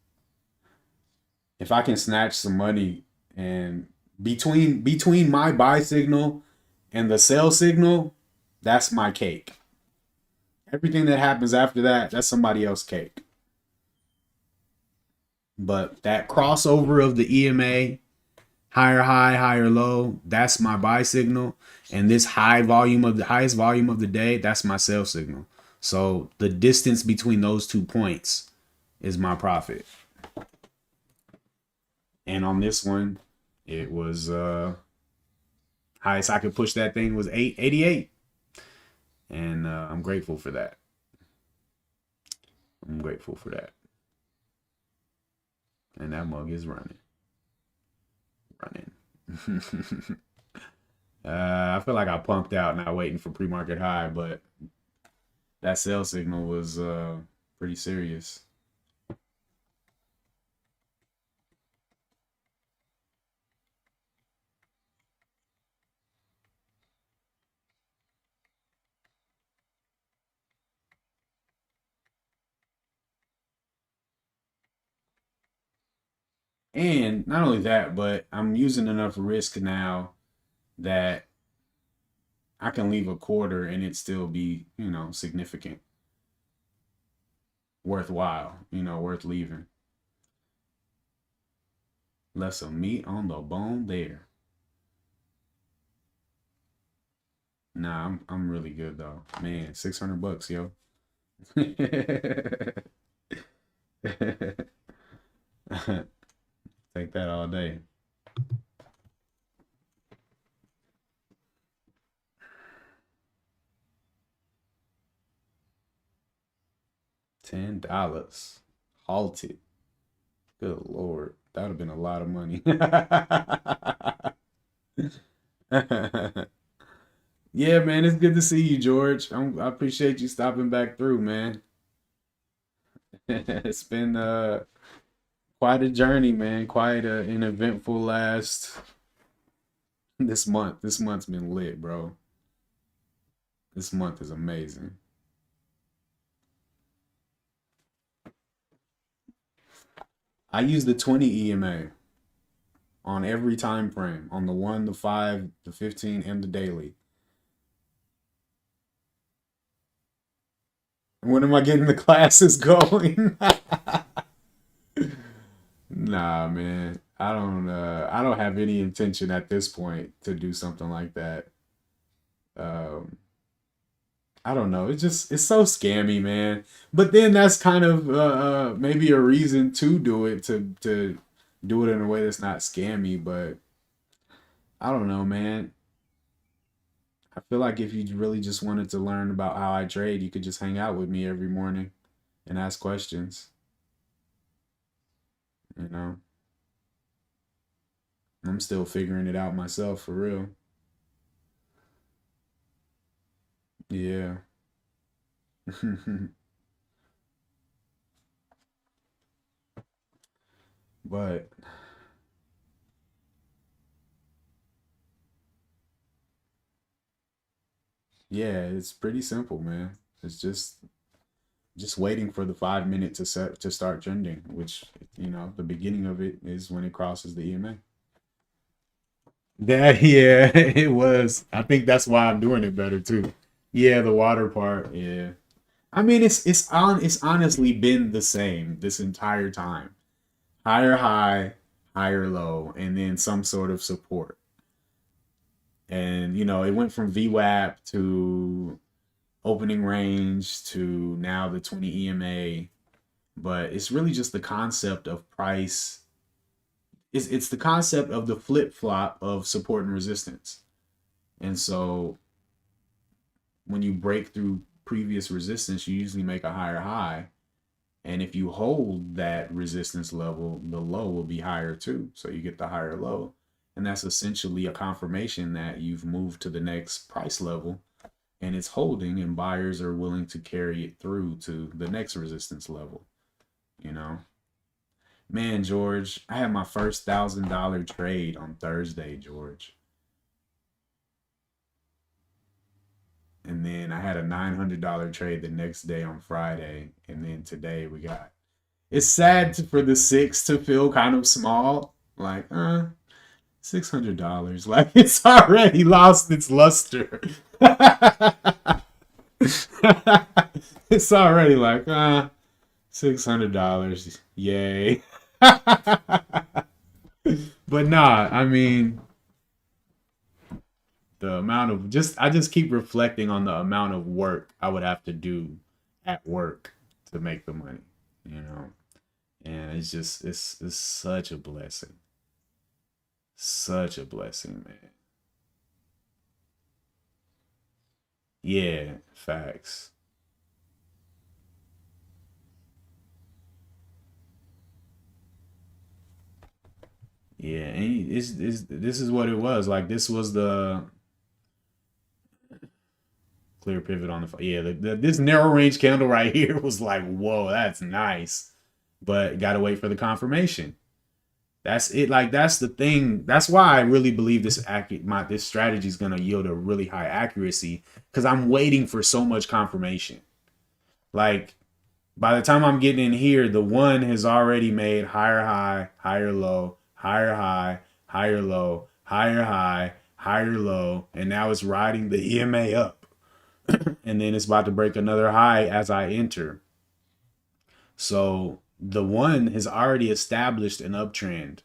if I can snatch some money and between my buy signal and the sell signal, that's my cake. Everything that happens after that, that's somebody else's cake. But that crossover of the EMA, higher high, higher low, that's my buy signal. And this high volume of the highest volume of the day, that's my sell signal. So the distance between those 2 points is my profit. And on this one, it was highest I could push that thing was 888. And I'm grateful for that. I'm grateful for that. And that mug is running. Running. I feel like I pumped out not waiting for pre-market high, but that sell signal was pretty serious. And not only that, but I'm using enough risk now that I can leave a quarter and it still be, significant, worthwhile, worth leaving. Less of meat on the bone there. Nah, I'm really good though. Man, $600, yo. Take that all day. $10. Halted. Good Lord. That would have been a lot of money. Yeah, man, it's good to see you, George. I appreciate you stopping back through, man. It's been quite a journey, man. Quite an eventful last this month. This month's been lit, bro. This month is amazing. I use the 20 EMA on every time frame, on the 1, the 5, the 15, and the daily. When am I getting the classes going? Nah, man. I don't have any intention at this point to do something like that. Um I don't know. It's so scammy, man. But then that's kind of maybe a reason to do it to do it in a way that's not scammy, but I don't know, man. I feel like if you really just wanted to learn about how I trade, you could just hang out with me every morning and ask questions, you know. I'm still figuring it out myself for real. Yeah. But yeah, it's pretty simple, man. It's just waiting for the 5 minute to set to start trending, which the beginning of it is when it crosses the EMA. That yeah, it was. I think that's why I'm doing it better too. Yeah, the water part. Yeah, I mean it's honestly been the same this entire time. Higher high, higher low, and then some sort of support. And it went from VWAP to opening range to now the 20 EMA. But it's really just the concept of price. It's the concept of the flip flop of support and resistance. And so when you break through previous resistance, you usually make a higher high. And if you hold that resistance level, the low will be higher too. So you get the higher low. And that's essentially a confirmation that you've moved to the next price level and it's holding, and buyers are willing to carry it through to the next resistance level. You know, man, George, I had my first $1,000 trade on Thursday, George. And then I had a $900 trade the next day on Friday. And then today we got. It's sad for the six to feel kind of small. Like, $600. Like it's already lost its luster. It's already like, $600. Yay. But nah, I mean, the amount of I just keep reflecting on the amount of work I would have to do at work to make the money, you know. And it's just it's such a blessing. Such a blessing, man. Yeah, facts. Yeah, and this is what it was. Like this was the clear pivot on yeah, this narrow range candle right here was like, whoa, that's nice. But gotta wait for the confirmation. That's it. Like that's the thing. That's why I really believe this strategy is gonna yield a really high accuracy because I'm waiting for so much confirmation. Like by the time I'm getting in here, the one has already made higher high, higher low, higher high, higher low, higher high, higher low, and now it's riding the EMA up. And then it's about to break another high as I enter. So the one has already established an uptrend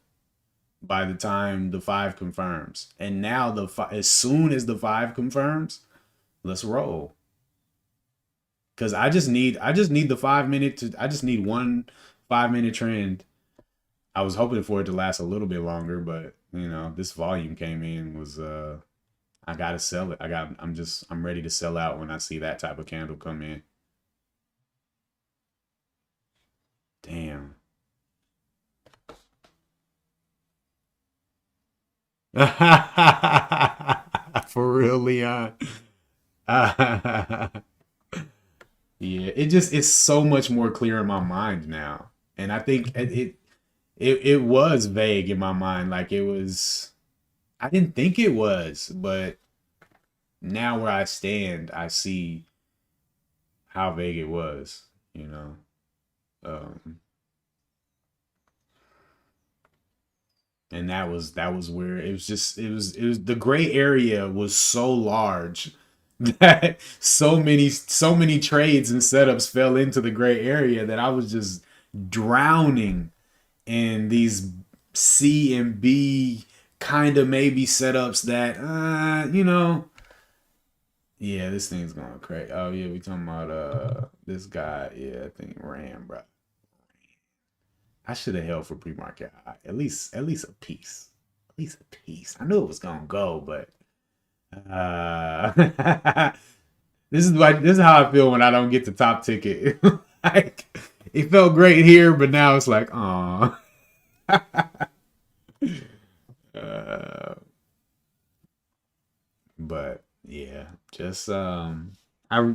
by the time the five confirms. And now as soon as the five confirms, let's roll. Cause I just need the 5 minute to I just need one 5 minute trend. I was hoping for it to last a little bit longer, but this volume came in was I gotta sell it. I'm ready to sell out when I see that type of candle come in. Damn. For real, Leon. Yeah, it's so much more clear in my mind now. And I think it was vague in my mind. Like it was I didn't think it was, but now where I stand, I see how vague it was, you know. Um and that was where it was the gray area was so large that so many trades and setups fell into the gray area that I was just drowning in these C and B kind of maybe setups that yeah, this thing's going crazy. Oh yeah, we talking about this guy. Yeah, I think ran, bro. I should have held for pre-market high. At least a piece. At least a piece. I knew it was gonna go, but uh this is how I feel when I don't get the top ticket. Like it felt great here, but now it's like, oh. uh, but yeah, just I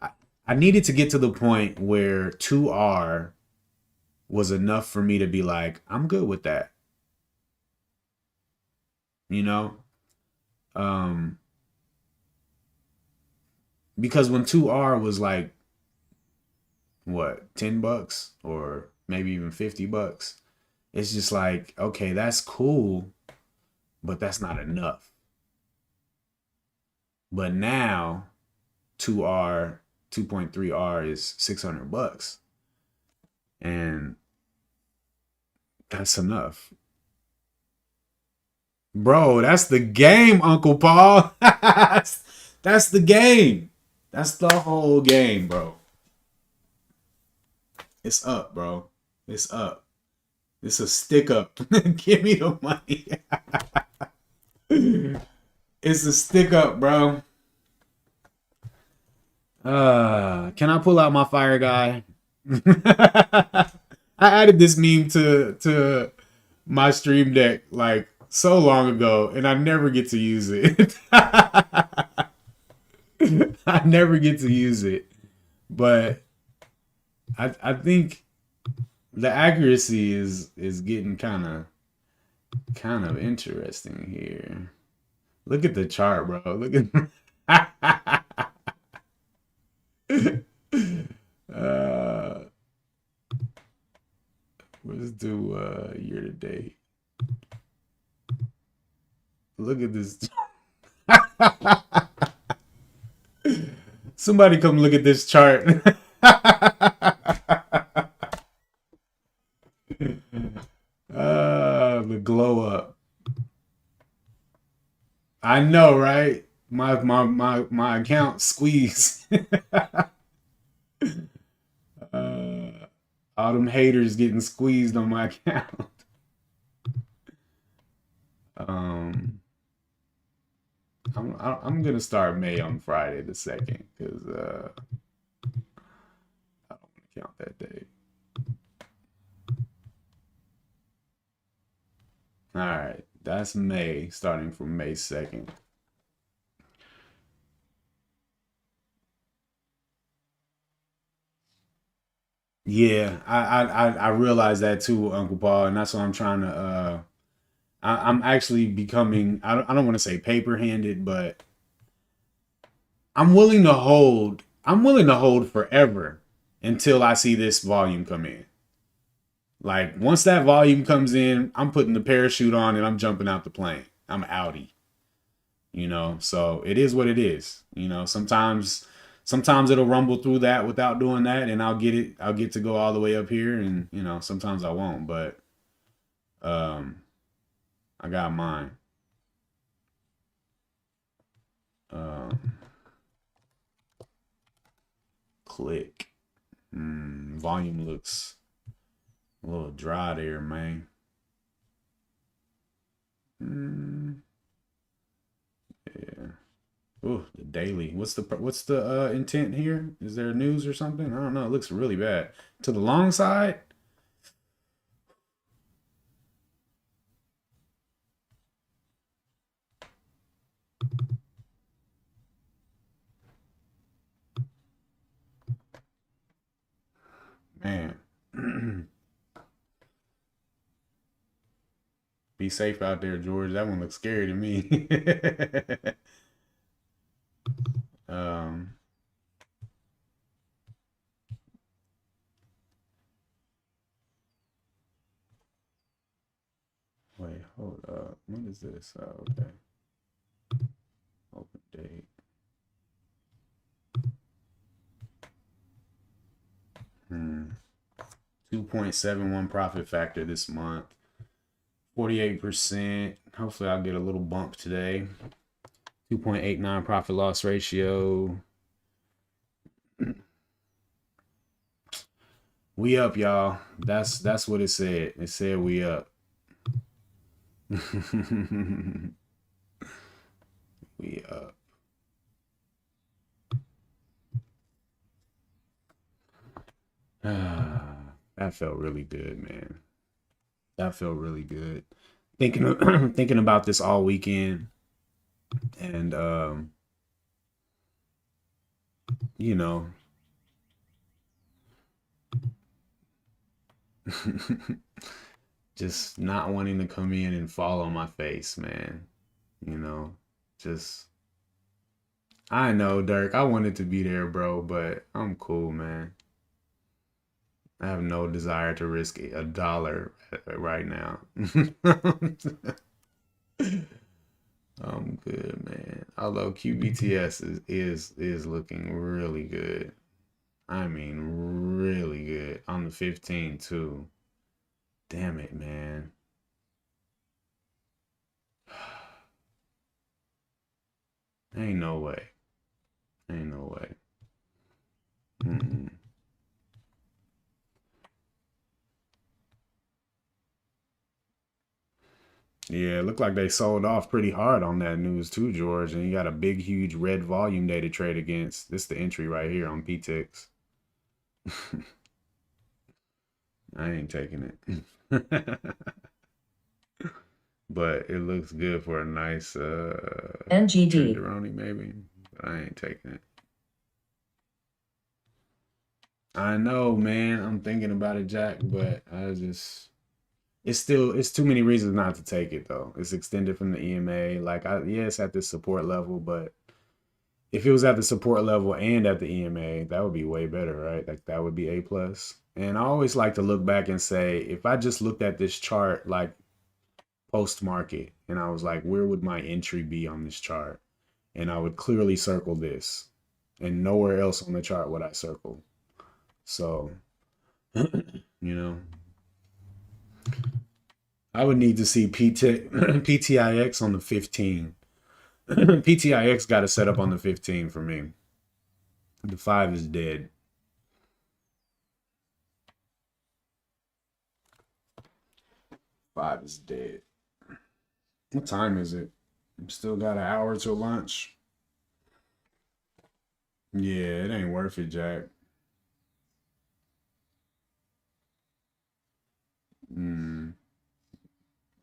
I I needed to get to the point where 2R was enough for me to be like, I'm good with that, you know? Um, because when 2R was like what, $10 or maybe even $50, it's just like, okay, that's cool, but that's not enough. But now 2R 2.3R is $600, and that's enough. Bro, that's the game, Uncle Paul. That's the game. That's the whole game, bro. It's up, bro. It's up. It's a stick up. Give me the money. It's a stick up, bro. Can I pull out my fire guy? I added this meme to my stream deck like so long ago, and I never get to use it. I never get to use it, but I think the accuracy is getting kind of interesting here. Look at the chart, bro. Look at uh let's do year to date. Look at this. Somebody come look at this chart. The glow up. I know, right? My account squeezed. All them haters getting squeezed on my account. Um, I'm gonna start May on Friday the 2nd because I don't want to count that day. All right, that's May, starting from May 2nd. Yeah, I realize that too, Uncle Paul, and that's what I'm trying to. I'm actually becoming. I don't want to say paper handed, but I'm willing to hold. I'm willing to hold forever until I see this volume come in. Like once that volume comes in, I'm putting the parachute on and I'm jumping out the plane. I'm outie. So it is what it is. Sometimes it'll rumble through that without doing that, and I'll get to go all the way up here, and sometimes I won't, but um I got mine. Um Click. Volume looks a little dry there, man. Yeah. Oh, the daily. What's the intent here? Is there news or something? I don't know. It looks really bad. To the long side? Man. Be safe out there, George. That one looks scary to me. um Wait, hold up. What is this? Oh, okay. Open date. 2.71 profit factor this month. 48%. Hopefully I'll get a little bump today. 2.89 profit loss ratio. We up, y'all. That's what it said. It said we up. We up. That felt really good, man. That felt really good. Thinking about this all weekend, and you know, just not wanting to come in and fall on my face, man. You know, just I know, Dirk. I wanted to be there, bro, but I'm cool, man. I have no desire to risk $1 right now. I'm good, man. Although QBTS is looking really good. I mean, really good on the 15 too. Damn it, man. Ain't no way. Ain't no way. Mm-mm. Yeah, it looked like they sold off pretty hard on that news too, George. And you got a big, huge red volume day to trade against. This is the entry right here on PTX. I ain't taking it. But it looks good for a nice NGD. Trenderoni maybe. But I ain't taking it. I know, man. I'm thinking about it, Jack, but it's too many reasons not to take it though. It's extended from the EMA. Like yeah, it's at this support level, but if it was at the support level and at the EMA, that would be way better, right? Like that would be A plus. And I always like to look back and say, if I just looked at this chart like post market and I was like, where would my entry be on this chart? And I would clearly circle this, and nowhere else on the chart would I circle. So, you know, I would need to see PTIX on the 15. PTIX got to set up on the 15 for me. The 5 is dead. Five is dead. What time is it? Still got an hour till lunch. Yeah, it ain't worth it, Jack. Mm,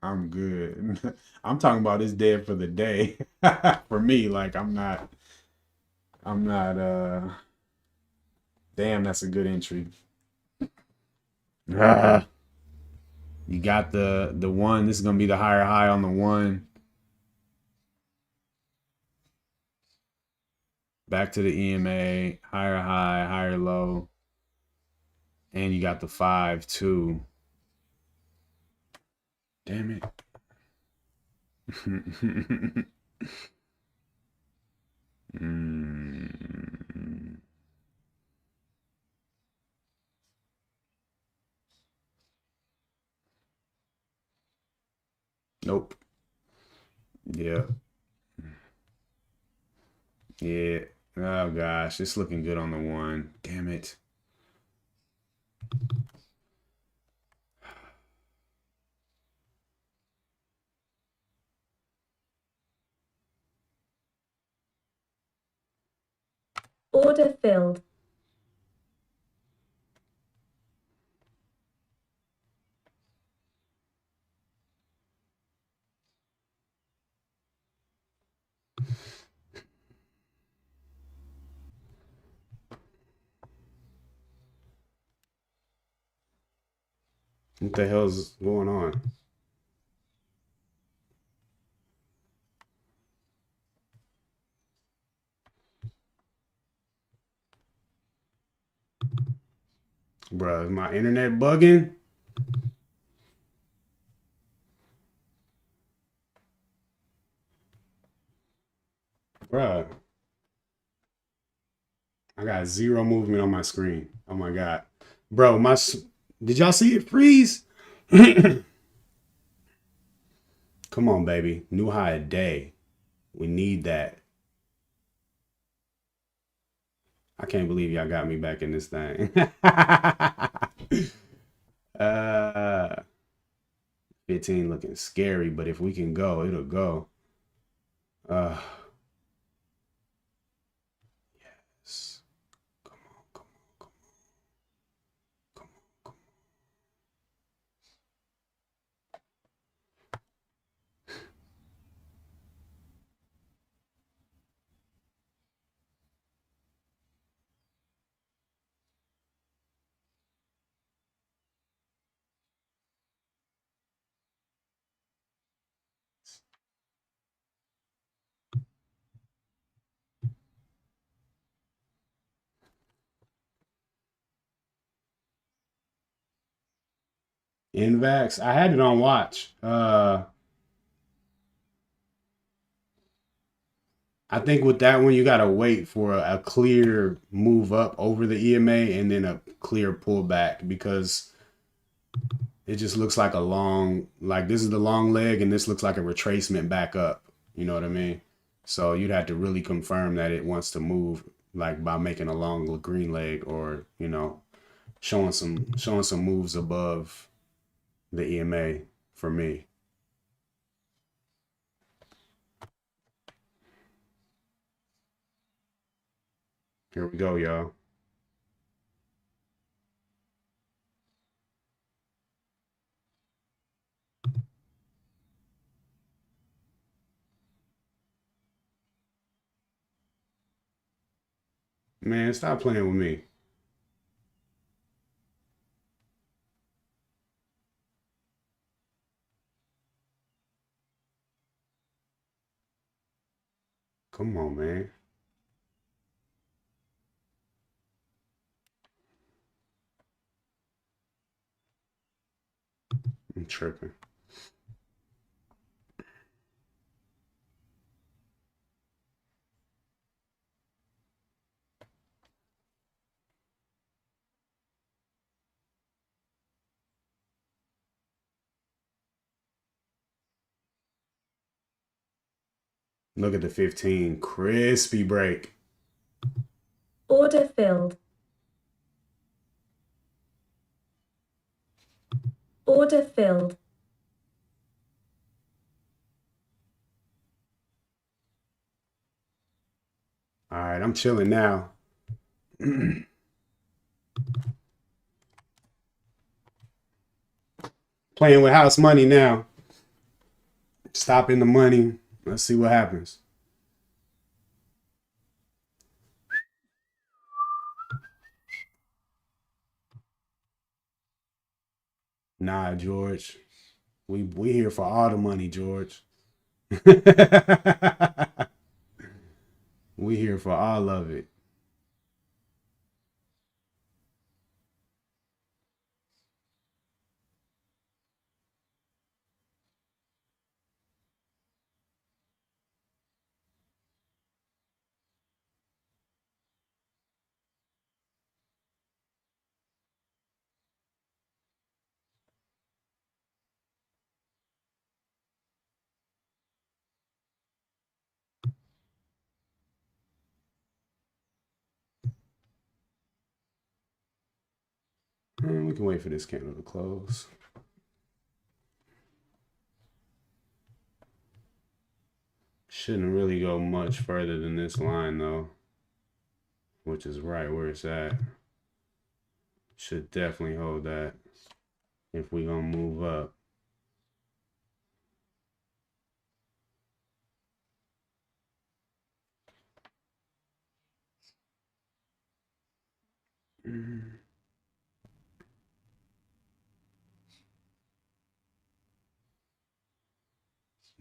I'm good. I'm talking about this dead for the day. For me, like I'm not damn, that's a good entry. Ah. You got the one. This is gonna be the higher high on the one. Back to the EMA, higher high, higher low. And you got the 5 too. Damn it. Mm. Nope. Yeah. Yeah. Oh gosh, it's looking good on the one. Damn it. Order filled. What the hell's going on? Bruh, is my internet bugging? Bruh, I got zero movement on my screen. Oh my god. Bro, did y'all see it freeze? Come on, baby. New high a day. We need that. I can't believe y'all got me back in this thing. uh 15 looking scary, but if we can go, it'll go. Uh yes. Come on, come on, come on, come on, come Invax. I had it on watch. I think with that one, you gotta wait for a clear move up over the EMA and then a clear pullback because it just looks like a long, like this is the long leg and this looks like a retracement back up. You know what I mean? So you'd have to really confirm that it wants to move, like by making a long green leg or showing some moves above the EMA for me. Here we go, y'all. Man, stop playing with me. Come on, man. I'm tripping. Look at the 15. Crispy break. Order filled. Order filled. All right, I'm chilling now. Playing with house money now. Stopping the money. Let's see what happens. Nah, George. We here for all the money, George. We here for all of it. We can wait for this candle to close. Shouldn't really go much further than this line though, which is right where it's at. Should definitely hold that if we gonna move up.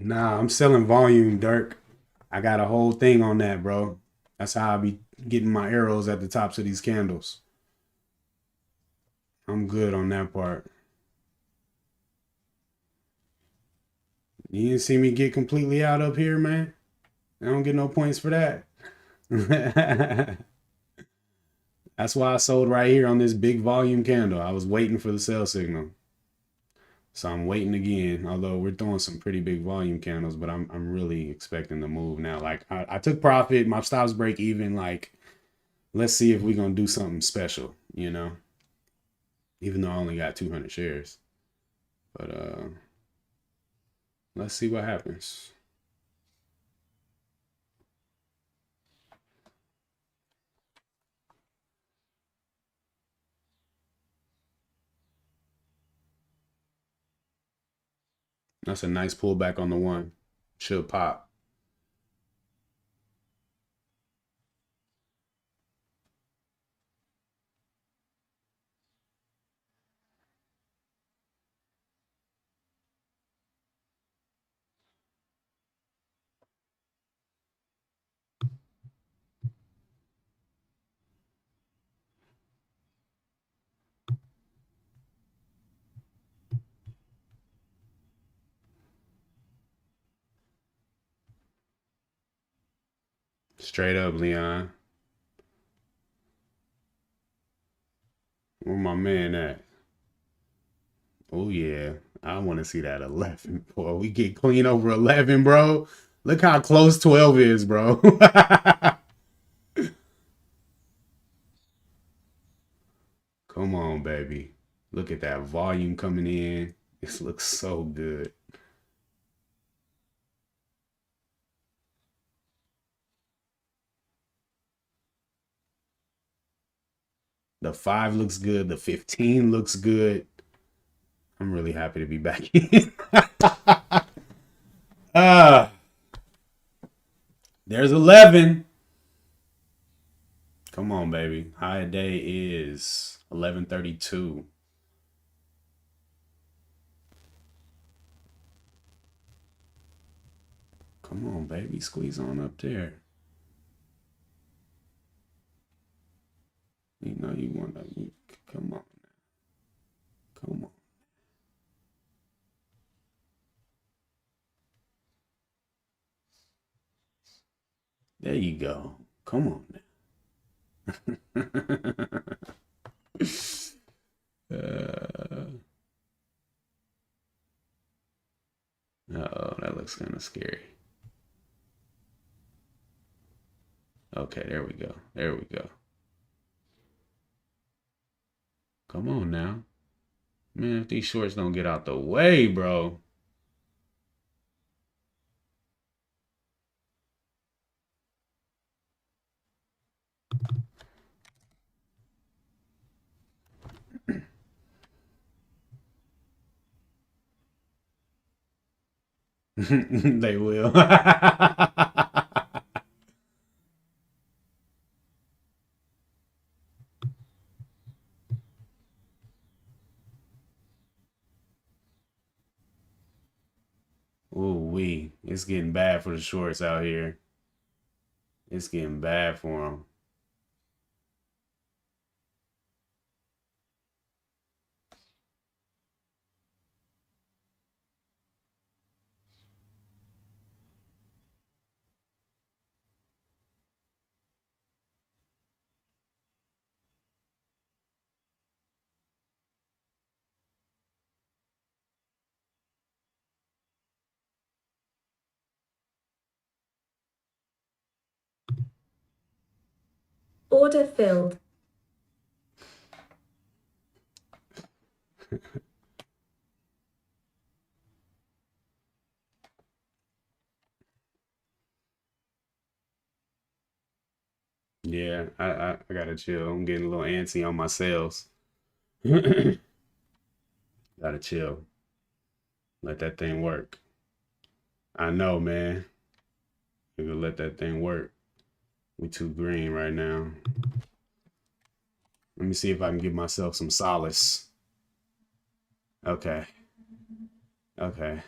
Nah, I'm selling volume, Dirk. I got a whole thing on that, bro. That's how I be getting my arrows at the tops of these candles. I'm good on that part. You didn't see me get completely out up here, man. I don't get no points for that. That's why I sold right here on this big volume candle. I was waiting for the sell signal. So I'm waiting again, although we're throwing some pretty big volume candles, but I'm really expecting to move now. Like I took profit, my stops break even. Like, let's see if we're gonna do something special, even though I only got 200 shares. But let's see what happens. That's a nice pullback on the one. Should pop. Straight up, Leon. Where my man at? Oh yeah, I want to see that 11. Boy, we get clean over 11, bro. Look how close 12 is, bro. Come on, baby. Look at that volume coming in. This looks so good. The 5 looks good. The 15 looks good. I'm really happy to be back in. Ah, there's 11. Come on, baby. High day is 11:32. Come on, baby. Squeeze on up there. You know you want to. Come on. Come on. There you go. Come on now. Oh, that looks kind of scary. Okay, there we go. There we go. Come on now. Man, if these shorts don't get out the way, bro. They will. Ooh, it's getting bad for the shorts out here. It's getting bad for them. Order filled. Yeah, I gotta chill. I'm getting a little antsy on my sales. Gotta chill. Let that thing work. I know, man. You gonna let that thing work. We too green right now. Let me see if I can give myself some solace. Okay. Okay.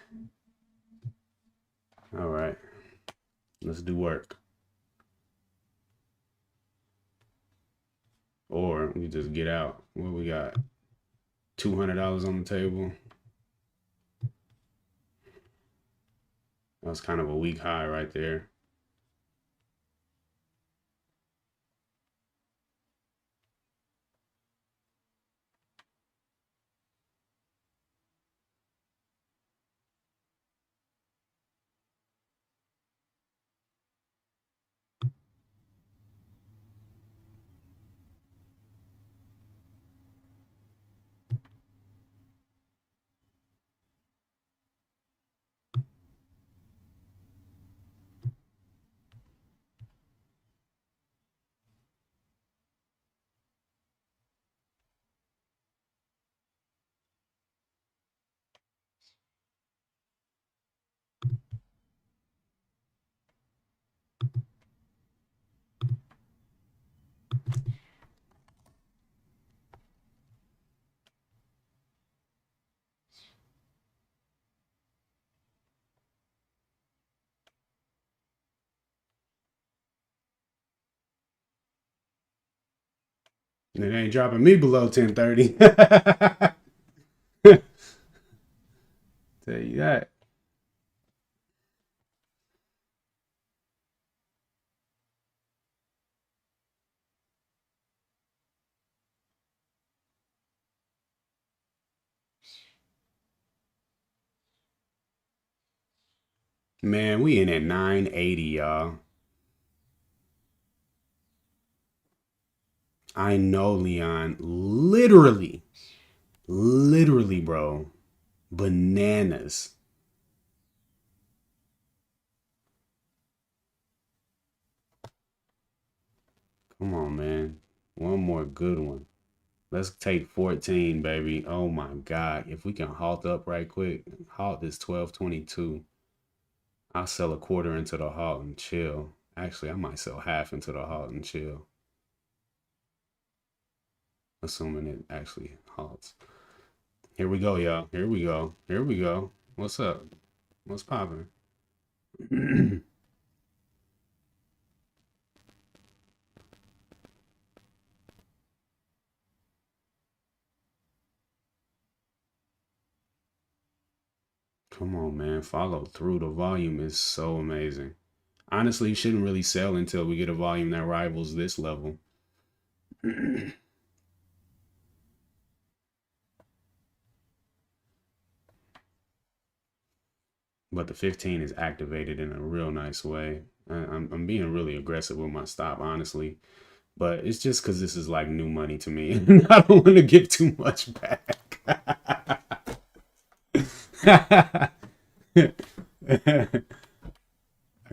All right. Let's do work. Or we just get out. What we got? $200 on the table. That was kind of a weak high right there. And it ain't dropping me below 1030. Tell you that. Man, we in at 980, y'all. I know, Leon. Literally, bro. Bananas. Come on, man. One more good one. Let's take 14, baby. Oh my God. If we can halt up right quick, halt this 1222. I'll sell a quarter into the halt and chill. Actually, I might sell half into the halt and chill. Assuming it actually halts. Here we go, y'all. Here we go. Here we go. What's up? What's popping? Come on, man. Follow through. The volume is so amazing. Honestly, you shouldn't really sell until we get a volume that rivals this level. But the 15 is activated in a real nice way. I'm being really aggressive with my stop, honestly. But it's just because this is like new money to me. And I don't want to give too much back. I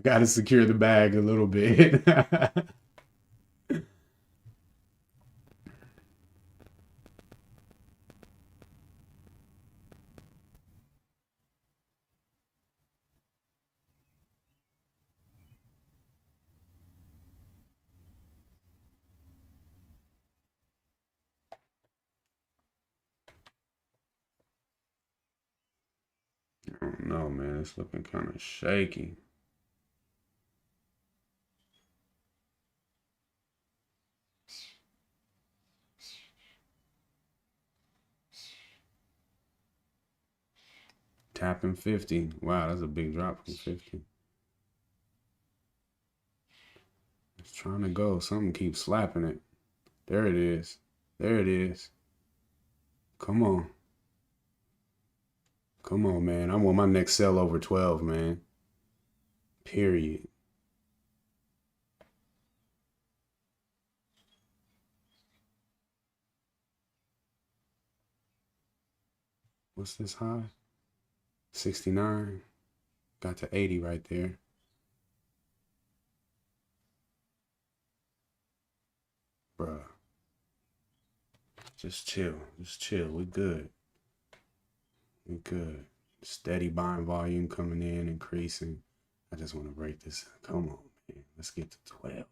got to secure the bag a little bit. I don't know, man. It's looking kind of shaky. Tapping 50. Wow, that's a big drop from 50. It's trying to go. Something keeps slapping it. There it is. There it is. Come on. Come on, man. I want my next sell over 12, man. Period. What's this high? 69. Got to 80 right there. Bruh. Just chill. Just chill. We good. We good. Steady buying volume coming in, increasing. I just want to break this. Come on, man. Let's get to 12.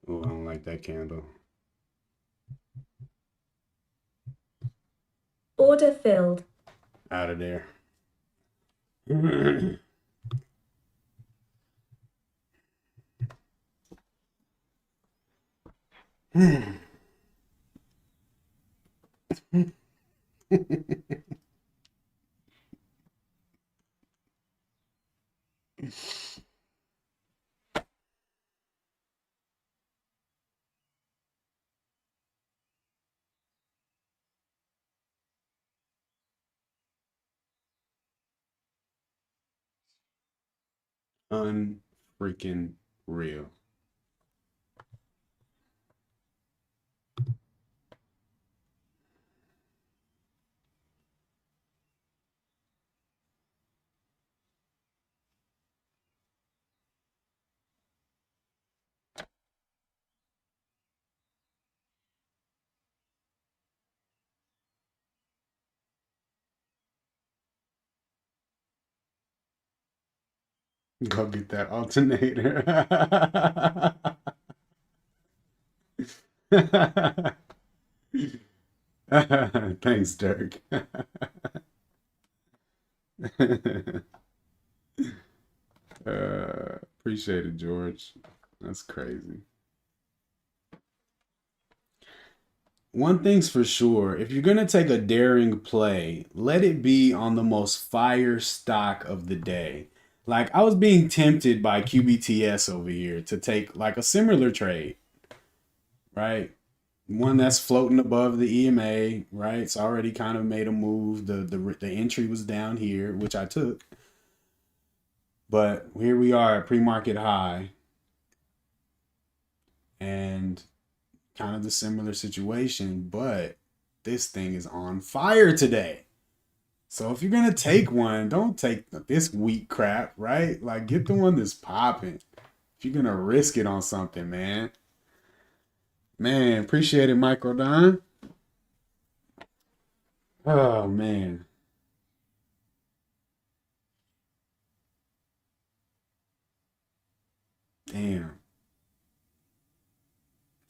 Oh, I don't like that candle. Order filled. Out of there. Unfreaking real. Go get that alternator. Thanks, Dirk. Appreciate it, George. That's crazy. One thing's for sure, if you're gonna take a daring play, let it be on the most fire stock of the day. Like I was being tempted by QBTS over here to take like a similar trade. right? One that's floating above the EMA, right? It's already kind of made a move. The entry was down here, which I took. But here we are at pre-market high, and kind of the similar situation, but this thing is on fire today. So if you're gonna take one, don't take this weak crap, right? Like get the one that's popping. If you're gonna risk it on something, man. Man, appreciate it, Michael Don. Oh man. Damn.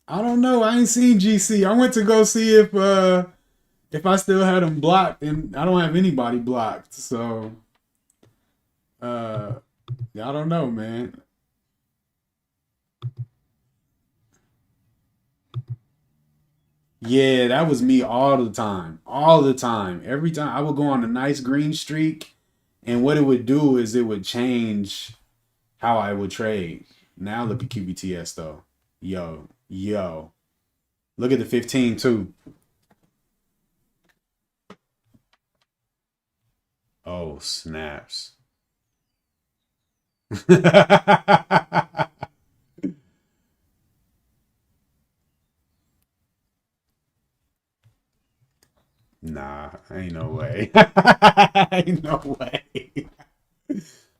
I don't know. I ain't seen GC. I went to go see if I still had him blocked, and I don't have anybody blocked. So uh I don't know, man. Yeah, that was me all the time. All the time. Every time I would go on a nice green streak, and what it would do is it would change how I would trade. Now look at QBTS though. Yo, yo. Look at the 15 too. Oh, snaps. Nah, ain't no way. Ain't no way.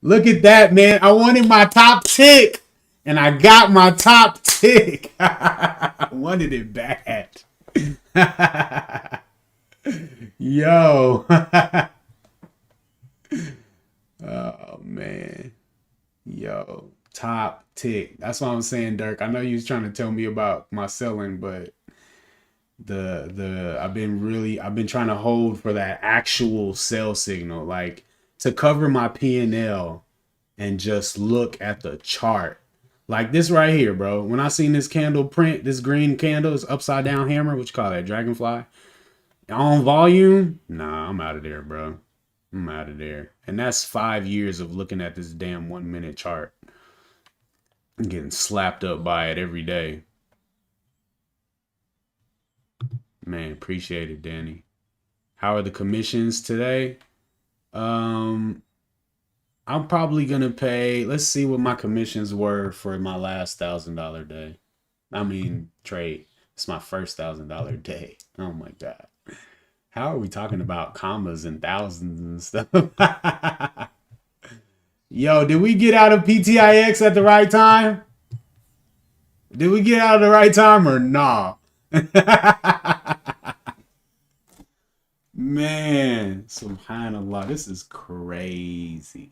Look at that, man. I wanted my top tick, and I got my top tick. I wanted it bad. Yo. Oh, man. Yo. Top tick. That's what I'm saying, Dirk. I know you was trying to tell me about my selling, but I've been trying to hold for that actual sell signal, like to cover my P&L and just look at the chart. Like this right here, bro. When I seen this candle print, this green candle is upside down hammer, what you call that, dragonfly, on volume, nah, I'm out of there, bro. I'm out of there. And that's 5 years of looking at this damn 1 minute chart. I'm getting slapped up by it every day. Man, appreciate it, Danny. How are the commissions today? Um, I'm probably gonna pay. Let's see what my commissions were for my last $1,000 day. I mean, trade. It's my first $1,000 day. Oh my god. How are we talking about commas and thousands and stuff? Yo, did we get out of PTIX at the right time? Did we get out of the right time or nah? Man, subhanallah, this is crazy.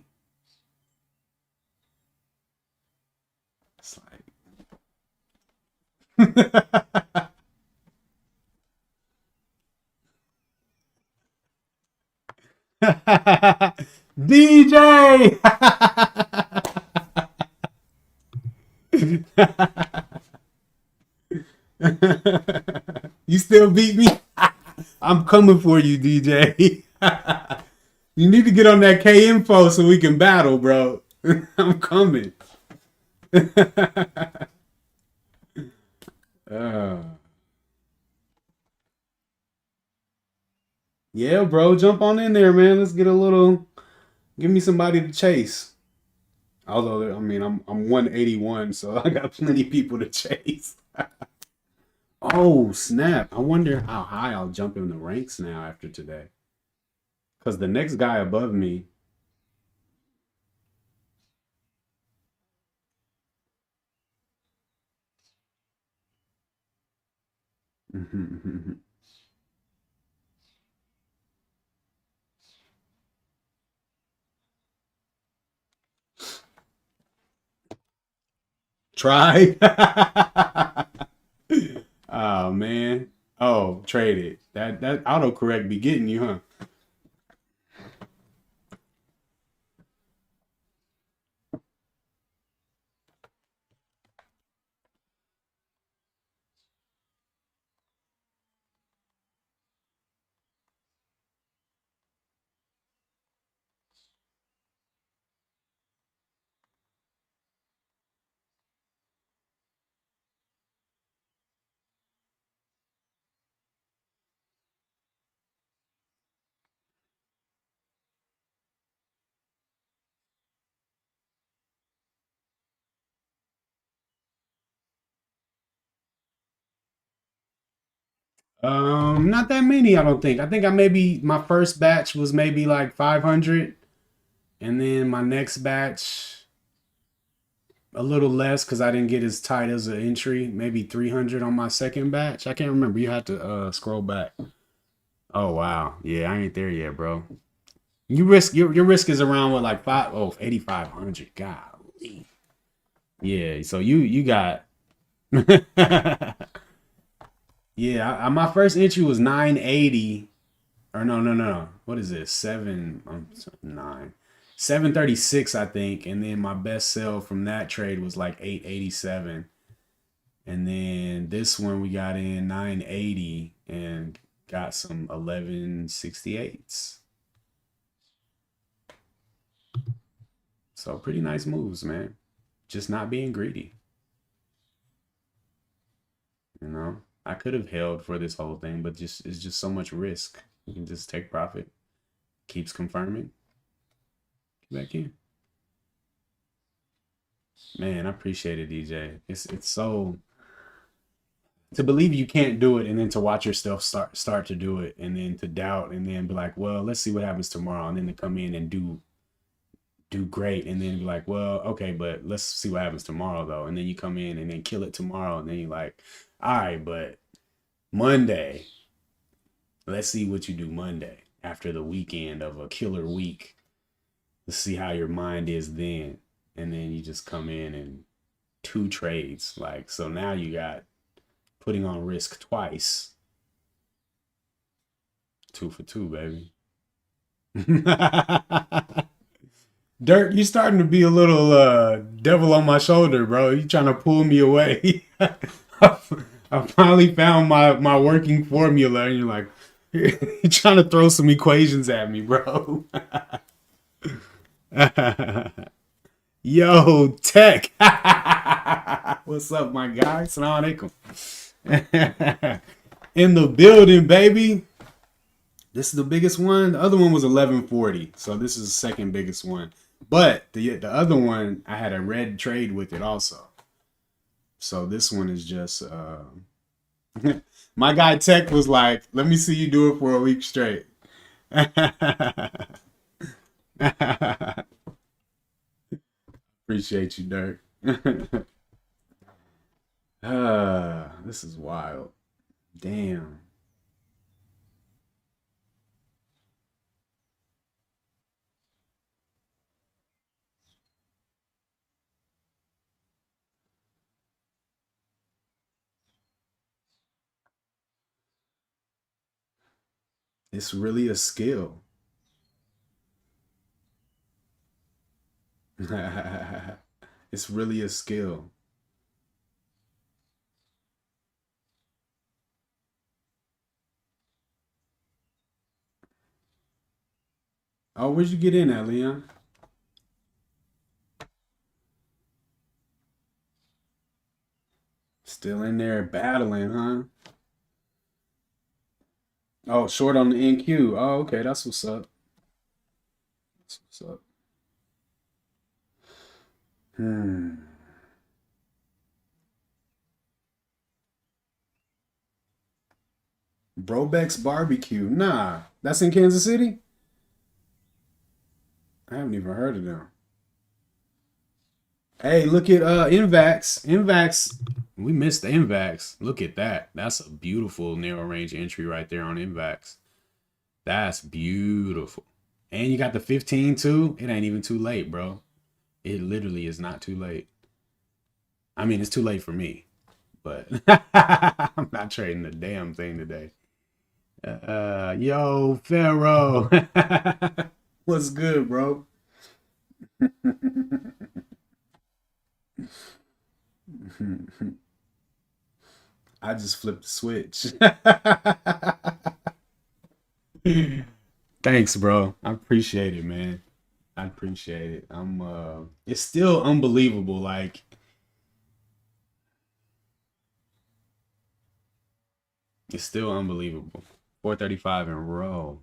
It's like DJ. You still beat me? I'm coming for you, DJ. You need to get on that K info so we can battle, bro. I'm coming. uh, yeah, bro, jump on in there, man. Let's get a little. Give me somebody to chase. Although I mean, I'm 181, so I got plenty of people to chase. Oh snap! I wonder how high I'll jump in the ranks now after today. Cause the next guy above me. Try. Oh man. Oh, trade it. That autocorrect be getting you, huh? Not that many, I don't think. I think I maybe my first batch was maybe like 500, and then my next batch a little less because I didn't get as tight as an entry. Maybe 300 on my second batch. I can't remember. You have to scroll back. Oh wow, yeah, I ain't there yet, bro. You risk your risk is around what like 8,500. Golly, yeah. So you got. Yeah, my first entry was 980. Or no. What is this? 9. 736, I think. And then my best sell from that trade was like 887. And then this one we got in 980 and got some 1168s. So pretty nice moves, man. Just not being greedy. You know, I could have held for this whole thing, but just it's just so much risk. You can just take profit. Keeps confirming. Get back in. Man, I appreciate it, DJ. It's so to believe you can't do it and then to watch yourself start to do it and then to doubt and then be like, well, let's see what happens tomorrow, and then to come in and do great and then be like, well, okay, but let's see what happens tomorrow though. And then you come in and then kill it tomorrow, and then you're like, all right, but Monday, let's see what you do Monday after the weekend of a killer week. Let's see how your mind is then. And then you just come in and 2 trades. Like, so now you got putting on risk twice. 2 for 2, baby. Dirk, you starting to be a little devil on my shoulder, bro. You trying to pull me away. I finally found my working formula, and you're like, you're trying to throw some equations at me, bro. Yo, Tech. What's up, my guy? Assalamu alaikum. In the building, baby. This is the biggest one. The other one was 1140, so this is the second biggest one. But the other one, I had a red trade with it also. So this one is just my guy Tech was like, let me see you do it for a week straight. Appreciate you, Dirk. This is wild. Damn. It's really a skill. It's really a skill. Oh, where'd you get in at, Leon? Still in there battling, huh? Oh, short on the NQ. Oh, okay, that's what's up. That's what's up. Brobeck's Barbecue. Nah, that's in Kansas City? I haven't even heard of them. Hey, look at Invax. Invax. We missed the Invax. Look at that. That's a beautiful narrow range entry right there on Invax. That's beautiful. And you got the 15 too. It ain't even too late, bro. It literally is not too late. I mean, it's too late for me, but I'm not trading the damn thing today. Yo, Pharaoh. What's good, bro? I just flipped the switch. Thanks, bro. I appreciate it, man. I appreciate it. It's still unbelievable. Like, it's still unbelievable. 435 in a row.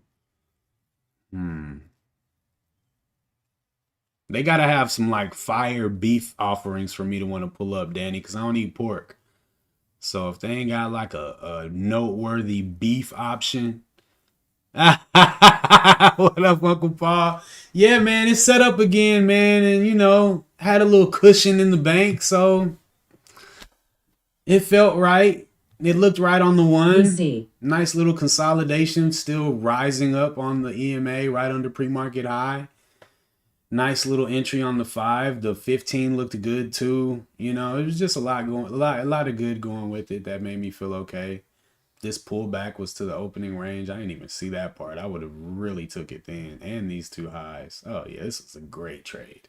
They gotta have some like fire beef offerings for me to want to pull up, Danny, because I don't eat pork. So if they ain't got like a noteworthy beef option, what up, Uncle Paul? Yeah, man, it's set up again, man, and had a little cushion in the bank, so it felt right. It looked right on the one. VC. Nice little consolidation, still rising up on the EMA, right under pre-market high. Nice little entry on the 5. The 15 looked good too. It was just a lot of good going with it that made me feel okay. This pullback was to the opening range. I didn't even see that part. I would have really took it then. And these two highs. Oh yeah, this is a great trade.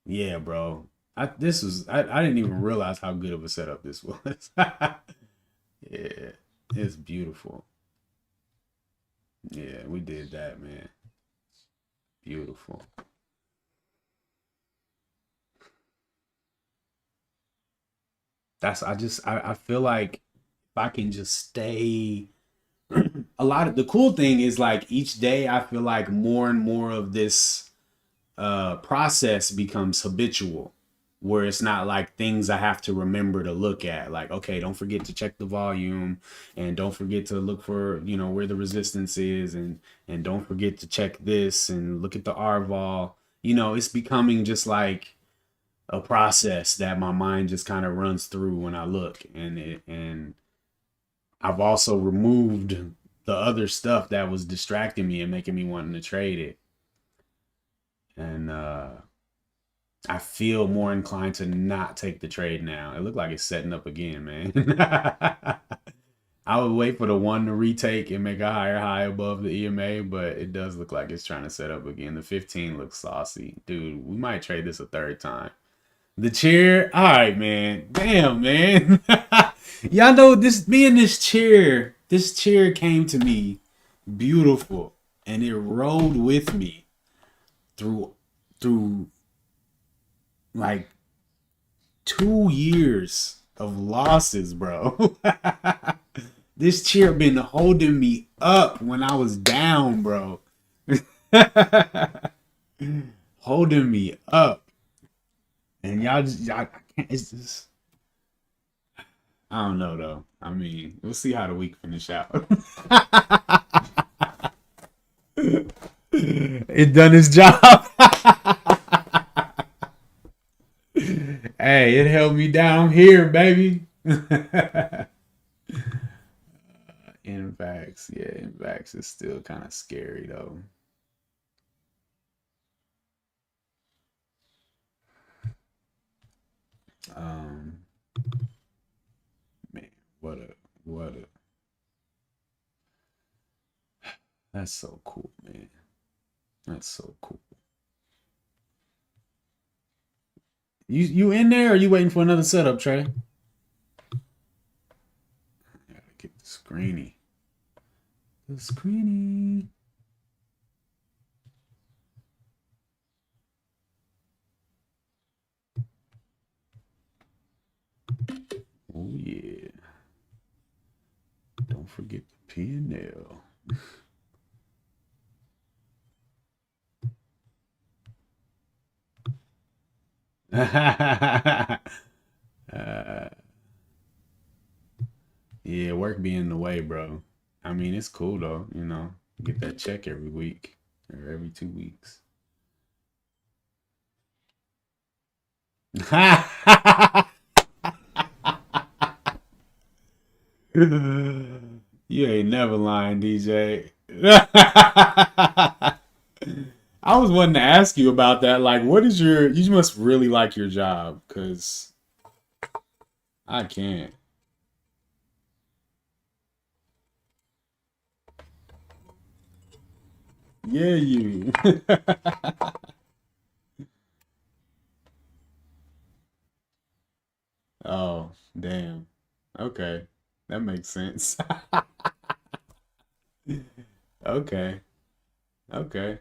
Yeah, bro. I didn't even realize how good of a setup this was. Yeah, it's beautiful. Yeah, we did that, man. Beautiful. I feel like if I can just stay a lot of the cool thing is like each day I feel like more and more of this process becomes habitual, where it's not like things I have to remember to look at, like, okay, don't forget to check the volume, and don't forget to look for where the resistance is, and don't forget to check this and look at the R vol. It's becoming just like a process that my mind just kind of runs through when I look, and I've also removed the other stuff that was distracting me and making me wanting to trade it. And I feel more inclined to not take the trade now. It looked like it's setting up again, man. I would wait for the one to retake and make a higher high above the EMA, but it does look like it's trying to set up again. The 15 looks saucy. Dude, we might trade this a third time. The chair, all right, man. Damn, man. Y'all know this. Me and this chair. This chair came to me beautiful, and it rode with me through like 2 years of losses, bro. This chair been holding me up when I was down, bro. Holding me up. And y'all I can't, it's just, I don't know though. I mean, we'll see how the week finish out. It done its job. Hey, it held me down here, baby. Invax, yeah, Invax is still kind of scary though. Um, Man, what a, that's so cool, man. That's so cool. You in there, or are you waiting for another setup, Trey? I gotta get the screeny. The screeny. Oh yeah. Don't forget the P&L. Yeah, work be in the way, bro. I mean, it's cool though, get that check every week or every 2 weeks. You ain't never lying, DJ. I was wanting to ask you about that. Like, you must really like your job, because I can't. Yeah, you. Oh, damn. Okay. That makes sense. Okay. Okay.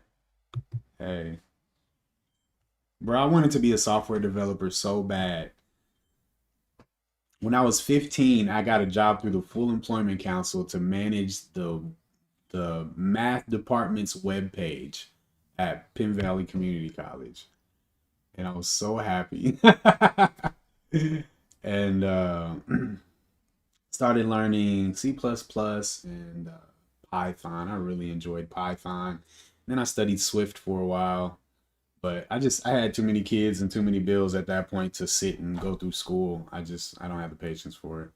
Hey. Bro, I wanted to be a software developer so bad. When I was 15, I got a job through the Full Employment Council to manage the math department's webpage at Penn Valley Community College. And I was so happy. and started learning C++ and Python. I really enjoyed Python. Then I studied Swift for a while, but I had too many kids and too many bills at that point to sit and go through school. I don't have the patience for it.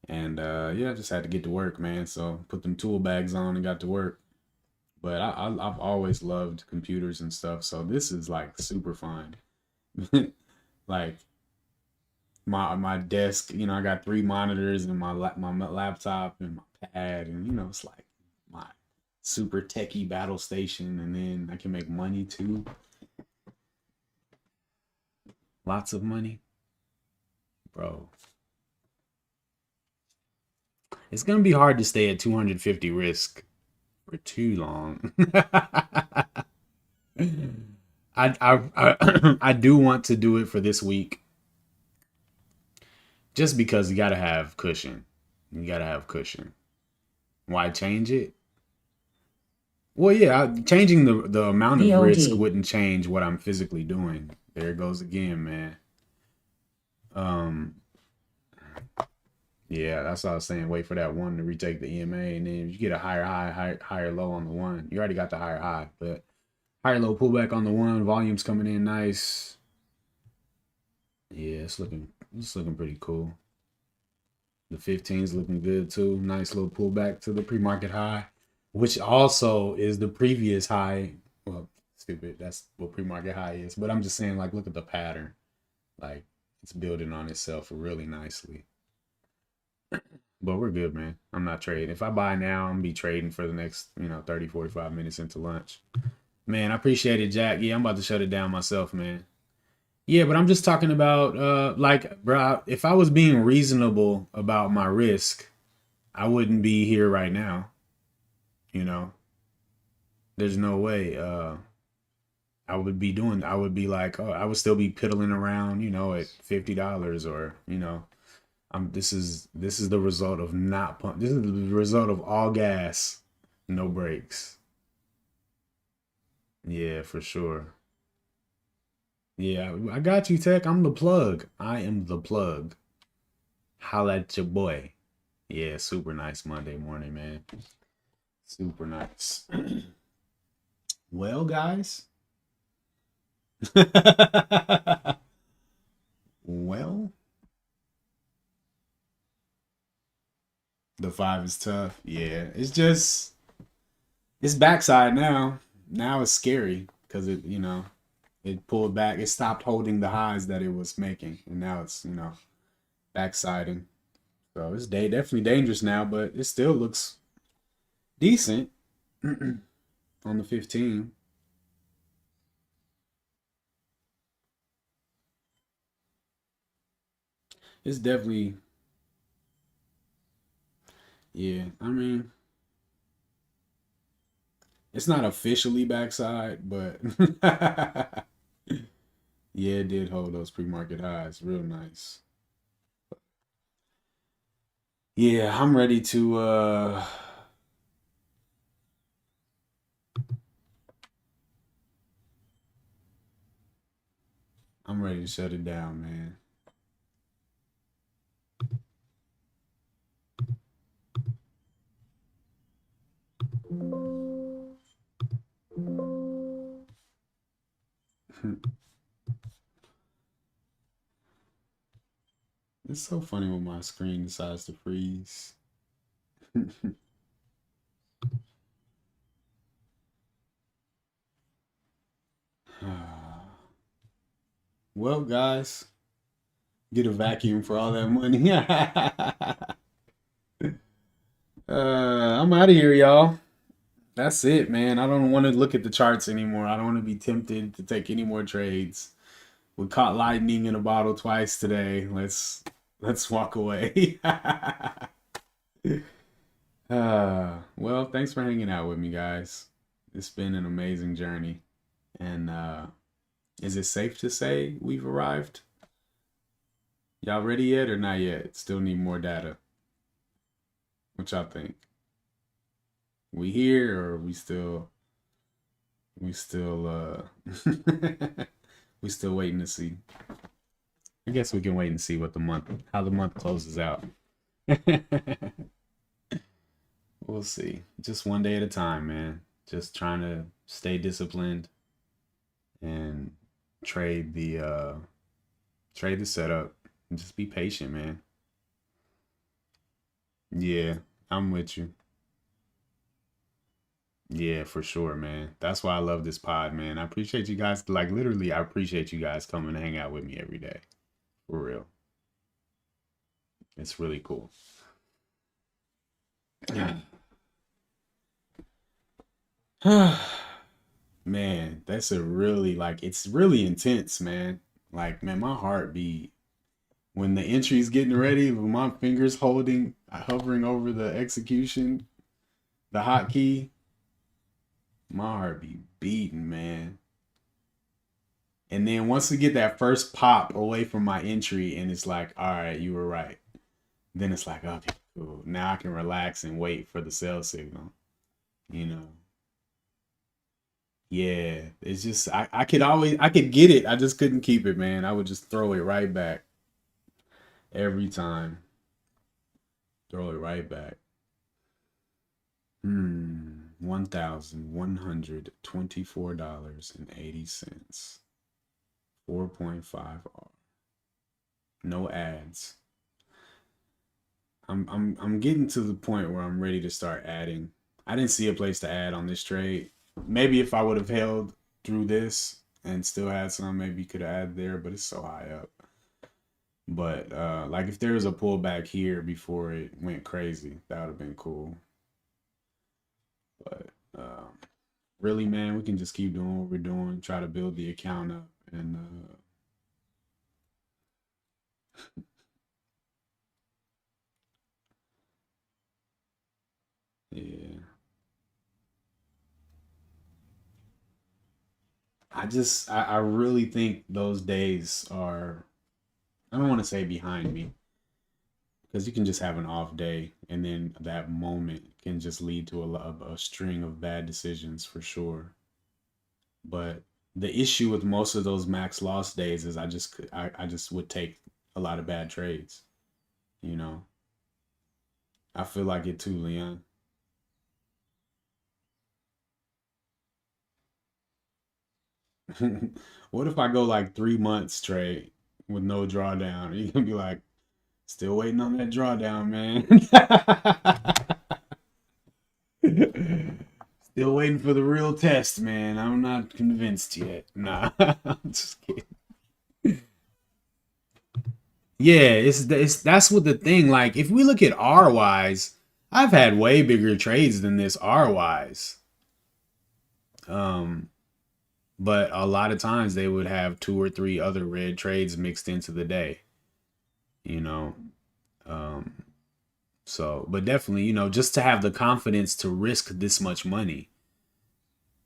And yeah, I just had to get to work, man. So put them tool bags on and got to work. But I've always loved computers and stuff, so this is like super fun. Like my desk, I got 3 monitors and my laptop and my pad, and it's like my super techie battle station, and then I can make money too. Lots of money, bro. It's gonna be hard to stay at 250 risk for too long. I do want to do it for this week, just because you gotta have cushion. You gotta have cushion. Why change it? Well, yeah, changing the amount of risk VOD. wouldn't change what I'm physically doing. There it goes again, man. Um, yeah, that's what I was saying. Wait for that one to retake the EMA, and then you get a higher high, higher low on the one. You already got the higher high, but higher low pullback on the one. Volume's coming in nice. Yeah, it's looking pretty cool. The 15's looking good too. Nice little pullback to the pre-market high, which also is the previous high. Well, stupid. That's what pre-market high is. But I'm just saying, like, look at the pattern. Like, it's building on itself really nicely. But we're good, man. I'm not trading. If I buy now, I'm gonna be trading for the next, 30, 45 minutes into lunch. Man, I appreciate it, Jack. Yeah, I'm about to shut it down myself, man. Yeah, but I'm just talking about like, bro, if I was being reasonable about my risk, I wouldn't be here right now. You know, there's no way I would be like, oh, I would still be piddling around, at $50, or, this is the result of not pump. This is the result of all gas, no brakes. Yeah, for sure. Yeah, I got you, Tech. I'm the plug. I am the plug. Holla at your boy. Yeah, super nice Monday morning, man. Super nice. Well, guys. Well, the 5 is tough. Yeah, it's backside now. Now it's scary because it pulled back. It stopped holding the highs that it was making, and now it's backsiding. So it's definitely dangerous now, but it still looks decent on the 15. It's definitely, yeah. I mean, it's not officially backside, but yeah, it did hold those pre-market highs real nice. Yeah, I'm ready to shut it down, man. It's so funny when my screen decides to freeze. Well, guys, get a vacuum for all that money. I'm out of here, y'all. That's it, man. I don't want to look at the charts anymore. I don't want to be tempted to take any more trades. We caught lightning in a bottle twice today. Let's walk away. Well, thanks for hanging out with me, guys. It's been an amazing journey. And is it safe to say we've arrived? Y'all ready yet or not yet? Still need more data. What y'all think? We here, or we still we still waiting to see. I guess we can wait and see how the month closes out. We'll see. Just one day at a time, man. Just trying to stay disciplined and trade the setup and just be patient, man. Yeah, I'm with you. Yeah, for sure, man. That's why I love this pod, man. I appreciate you guys. Like, literally, I appreciate you guys coming to hang out with me every day. For real. It's really cool. Man, that's a really, like, it's really intense, man. Like, man, my heart be when the entry's getting ready, with my fingers hovering over the execution, the hotkey, my heart be beating, man. And then once we get that first pop away from my entry, and it's like, all right, you were right. Then it's like, okay, cool. Now I can relax and wait for the sell signal. You know. Yeah, it's just I could get it. I just couldn't keep it, man. I would just throw it right back every time. Throw it right back. $1,124.80. 4.5 R. No ads. I'm getting to the point where I'm ready to start adding. I didn't see a place to add on this trade. Maybe if I would have held through this and still had some, maybe could add there, but it's so high up. But like if there was a pullback here before it went crazy, that would have been cool. But really, man, we can just keep doing what we're doing, try to build the account up, and yeah. I really think those days are, I don't want to say behind me, because you can just have an off day and then that moment can just lead to a string of bad decisions for sure. But the issue with most of those max loss days is I just would take a lot of bad trades, you know. I feel like it too, Leon. What if I go like 3 months straight with no drawdown? You can be like, still waiting on that drawdown, man. Still waiting for the real test, man. I'm not convinced yet. Nah, I'm just kidding. Yeah, it's that's what the thing. Like, if we look at R wise, I've had way bigger trades than this R wise. Um, but a lot of times they would have two or three other red trades mixed into the day. You know, um, so but definitely, just to have the confidence to risk this much money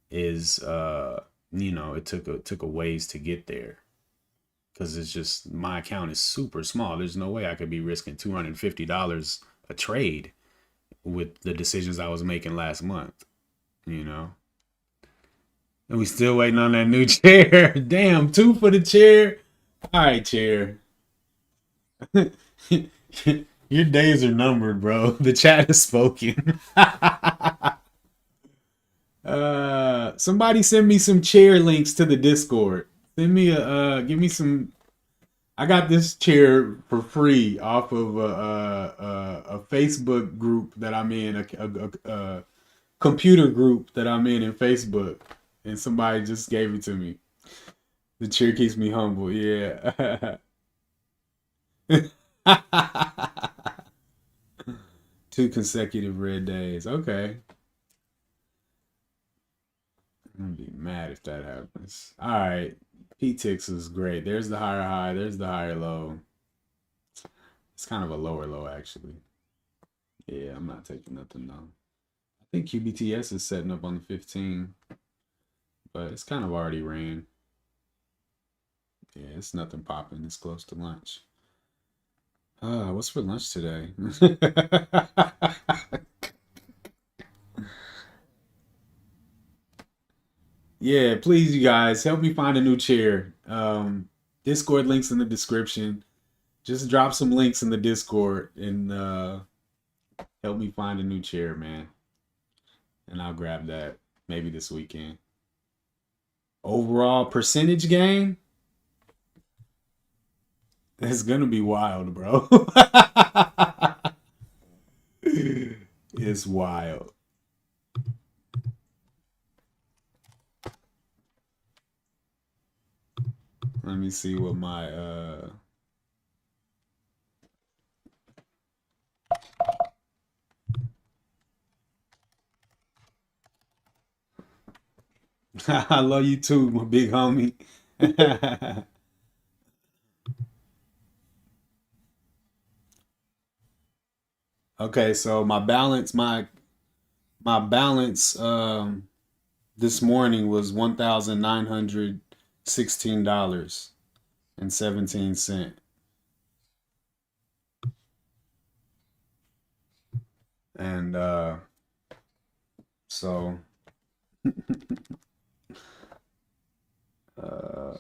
is it took a ways to get there, because it's just my account is super small. There's no way I could be risking $250 a trade with the decisions I was making last month, you know. And we still waiting on that new chair. Damn, two for the chair. All right, chair. Your days are numbered, bro. The chat has spoken. Somebody send me some chair links to the Discord. Send me give me some. I got this chair for free off of a Facebook group that I'm in, a computer group that I'm in Facebook, and somebody just gave it to me. The chair keeps me humble, yeah. 2 consecutive red days. Okay. I'm gonna be mad if that happens. All right. PTX is great. There's the higher high. There's the higher low. It's kind of a lower low, actually. Yeah, I'm not taking nothing down. I think QBTS is setting up on the 15, but it's kind of already ran. Yeah, it's nothing popping. It's close to lunch. What's for lunch today? Yeah, please, you guys, help me find a new chair. Discord links in the description. Just drop some links in the Discord and help me find a new chair, man. And I'll grab that maybe this weekend. Overall percentage gain, it's gonna be wild, bro. It's wild. Let me see what my I love you too, my big homie. Okay, so my balance, my balance this morning was $1,916.17. And so I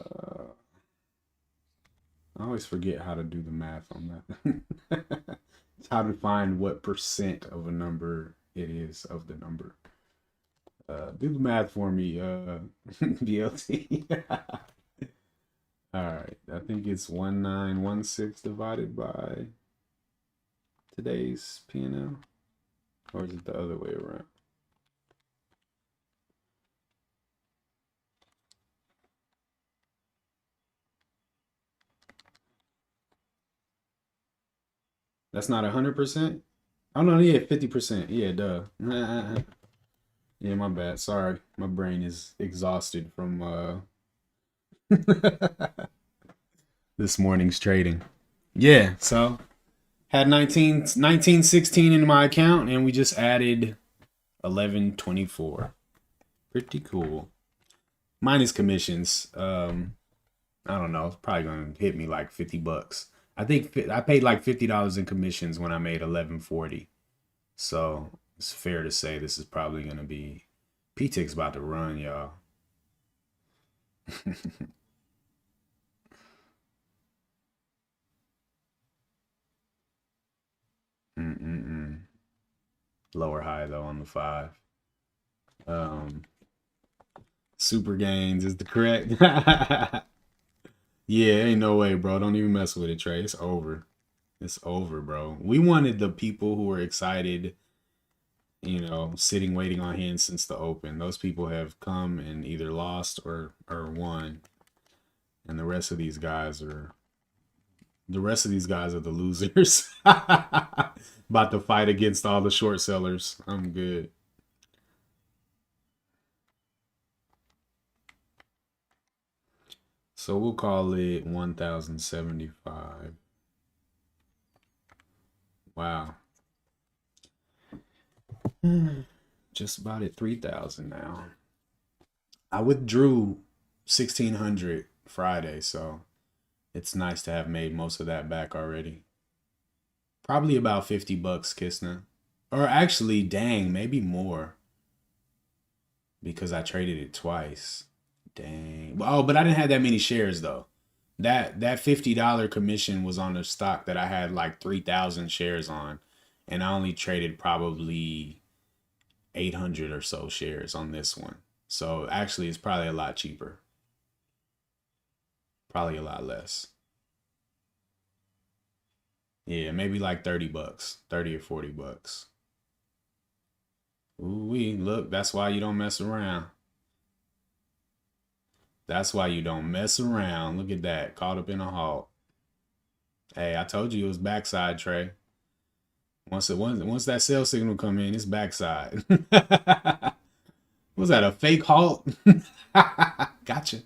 always forget how to do the math on that. How to find what percent of a number it is of the number. Do the math for me, BLT. All right, I think it's 1916 divided by today's P&L, or is it the other way around? That's not 100%. Oh no, yeah, 50%. Yeah, duh. Yeah, my bad. Sorry, my brain is exhausted from this morning's trading. Yeah, so had 1916 in my account, and we just added 1124. Pretty cool. Minus commissions. I don't know. It's probably gonna hit me like $50. I think I paid like $50 in commissions when I made 1140. So it's fair to say this is probably gonna be PTIC's about to run, y'all. Lower high though on the 5. Super gains is the correct. Yeah, ain't no way, bro. Don't even mess with it, Trey. It's over. It's over, bro. We wanted the people who were excited, sitting waiting on hands since the open. Those people have come and either lost or won. And the rest of these guys are the losers. About to fight against all the short sellers. I'm good. So we'll call it 1,075. Wow. Just about at 3,000 now. I withdrew 1,600 Friday, so it's nice to have made most of that back already. Probably about $50, Kisna. Or actually, dang, maybe more. Because I traded it twice. Dang. Oh, but I didn't have that many shares though. That $50 commission was on a stock that I had like 3,000 shares on, and I only traded probably 800 or so shares on this one. So actually, it's probably a lot cheaper. Probably a lot less. Yeah, maybe like $30, 30 or $40. Ooh, look, that's why you don't mess around. That's why you don't mess around. Look at that. Caught up in a halt. Hey, I told you it was backside, Trey. Once that sell signal come in, it's backside. Was that a fake halt? Gotcha.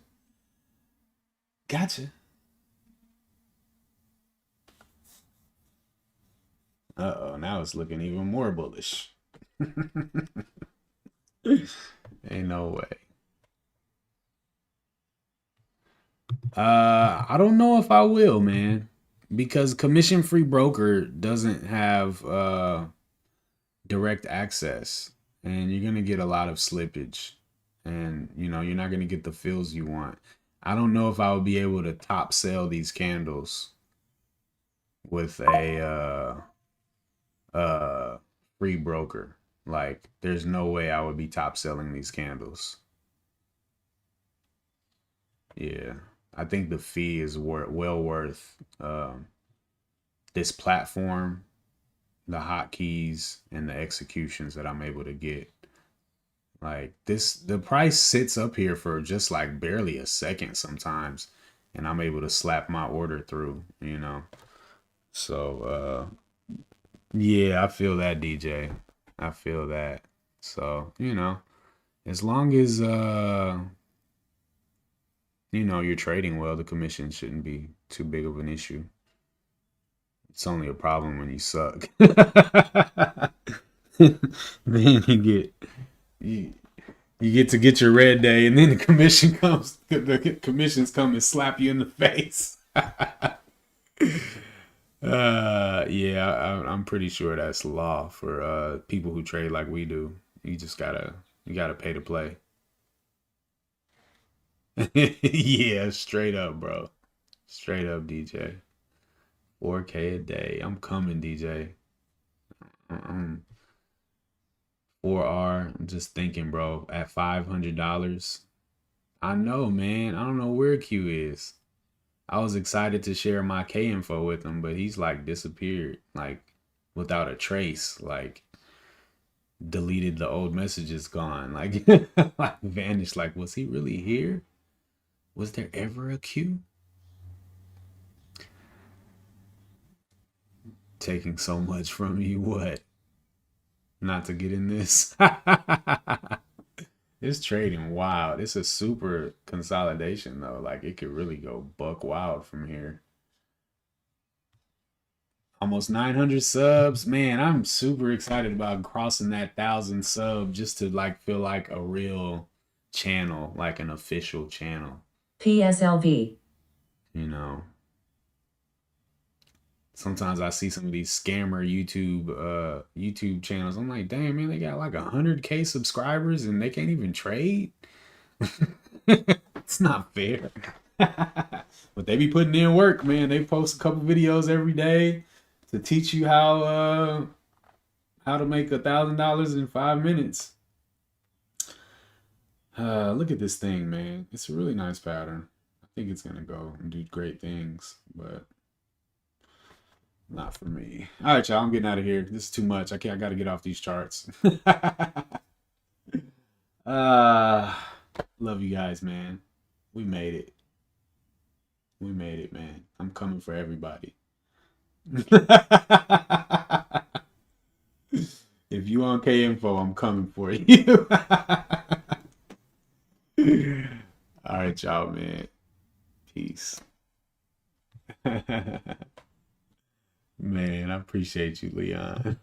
Gotcha. Uh-oh, now it's looking even more bullish. Ain't no way. I don't know if I will, man, because commission-free broker doesn't have direct access, and you're gonna get a lot of slippage, and you're not gonna get the fills you want. I don't know if I would be able to top sell these candles with a free broker. Like, there's no way I would be top selling these candles. Yeah, I think the fee is well worth this platform, the hotkeys, and the executions that I'm able to get. Like this, the price sits up here for just like barely a second sometimes, and I'm able to slap my order through, you know. So yeah, I feel that, DJ. I feel that. So, as long as you're trading well, the commission shouldn't be too big of an issue. It's only a problem when you suck. Then you, you get to get your red day, and then the commission comes. The commissions come and slap you in the face. Yeah, I'm pretty sure that's law for people who trade like we do. You gotta pay to play. Yeah, straight up, bro. Straight up, DJ. 4K a day. I'm coming, DJ. I'm 4R. I'm just thinking, bro. At $500, I know, man. I don't know where Q is. I was excited to share my K info with him, but he's like disappeared, like without a trace, like deleted the old messages, gone, like like vanished. Like, was he really here? Was there ever a Q? Taking so much from you, what? Not to get in this. It's trading wild. It's a super consolidation though. Like it could really go buck wild from here. Almost 900 subs. Man, I'm super excited about crossing that 1,000 sub just to like feel like a real channel, like an official channel. PSLV. You know, sometimes I see some of these scammer YouTube channels. I'm like, damn, man, they got like 100K subscribers and they can't even trade. It's not fair. But they be putting in work, man. They post a couple videos every day to teach you how to make $1,000 in 5 minutes. Look at this thing, man. It's a really nice pattern. I think it's gonna go and do great things, but not for me. All right, y'all. I'm getting out of here. This is too much. I gotta get off these charts. Love you guys, man. We made it. We made it, man. I'm coming for everybody. If you on K info, I'm coming for you. All right, y'all, man. Peace. Man, I appreciate you, Leon.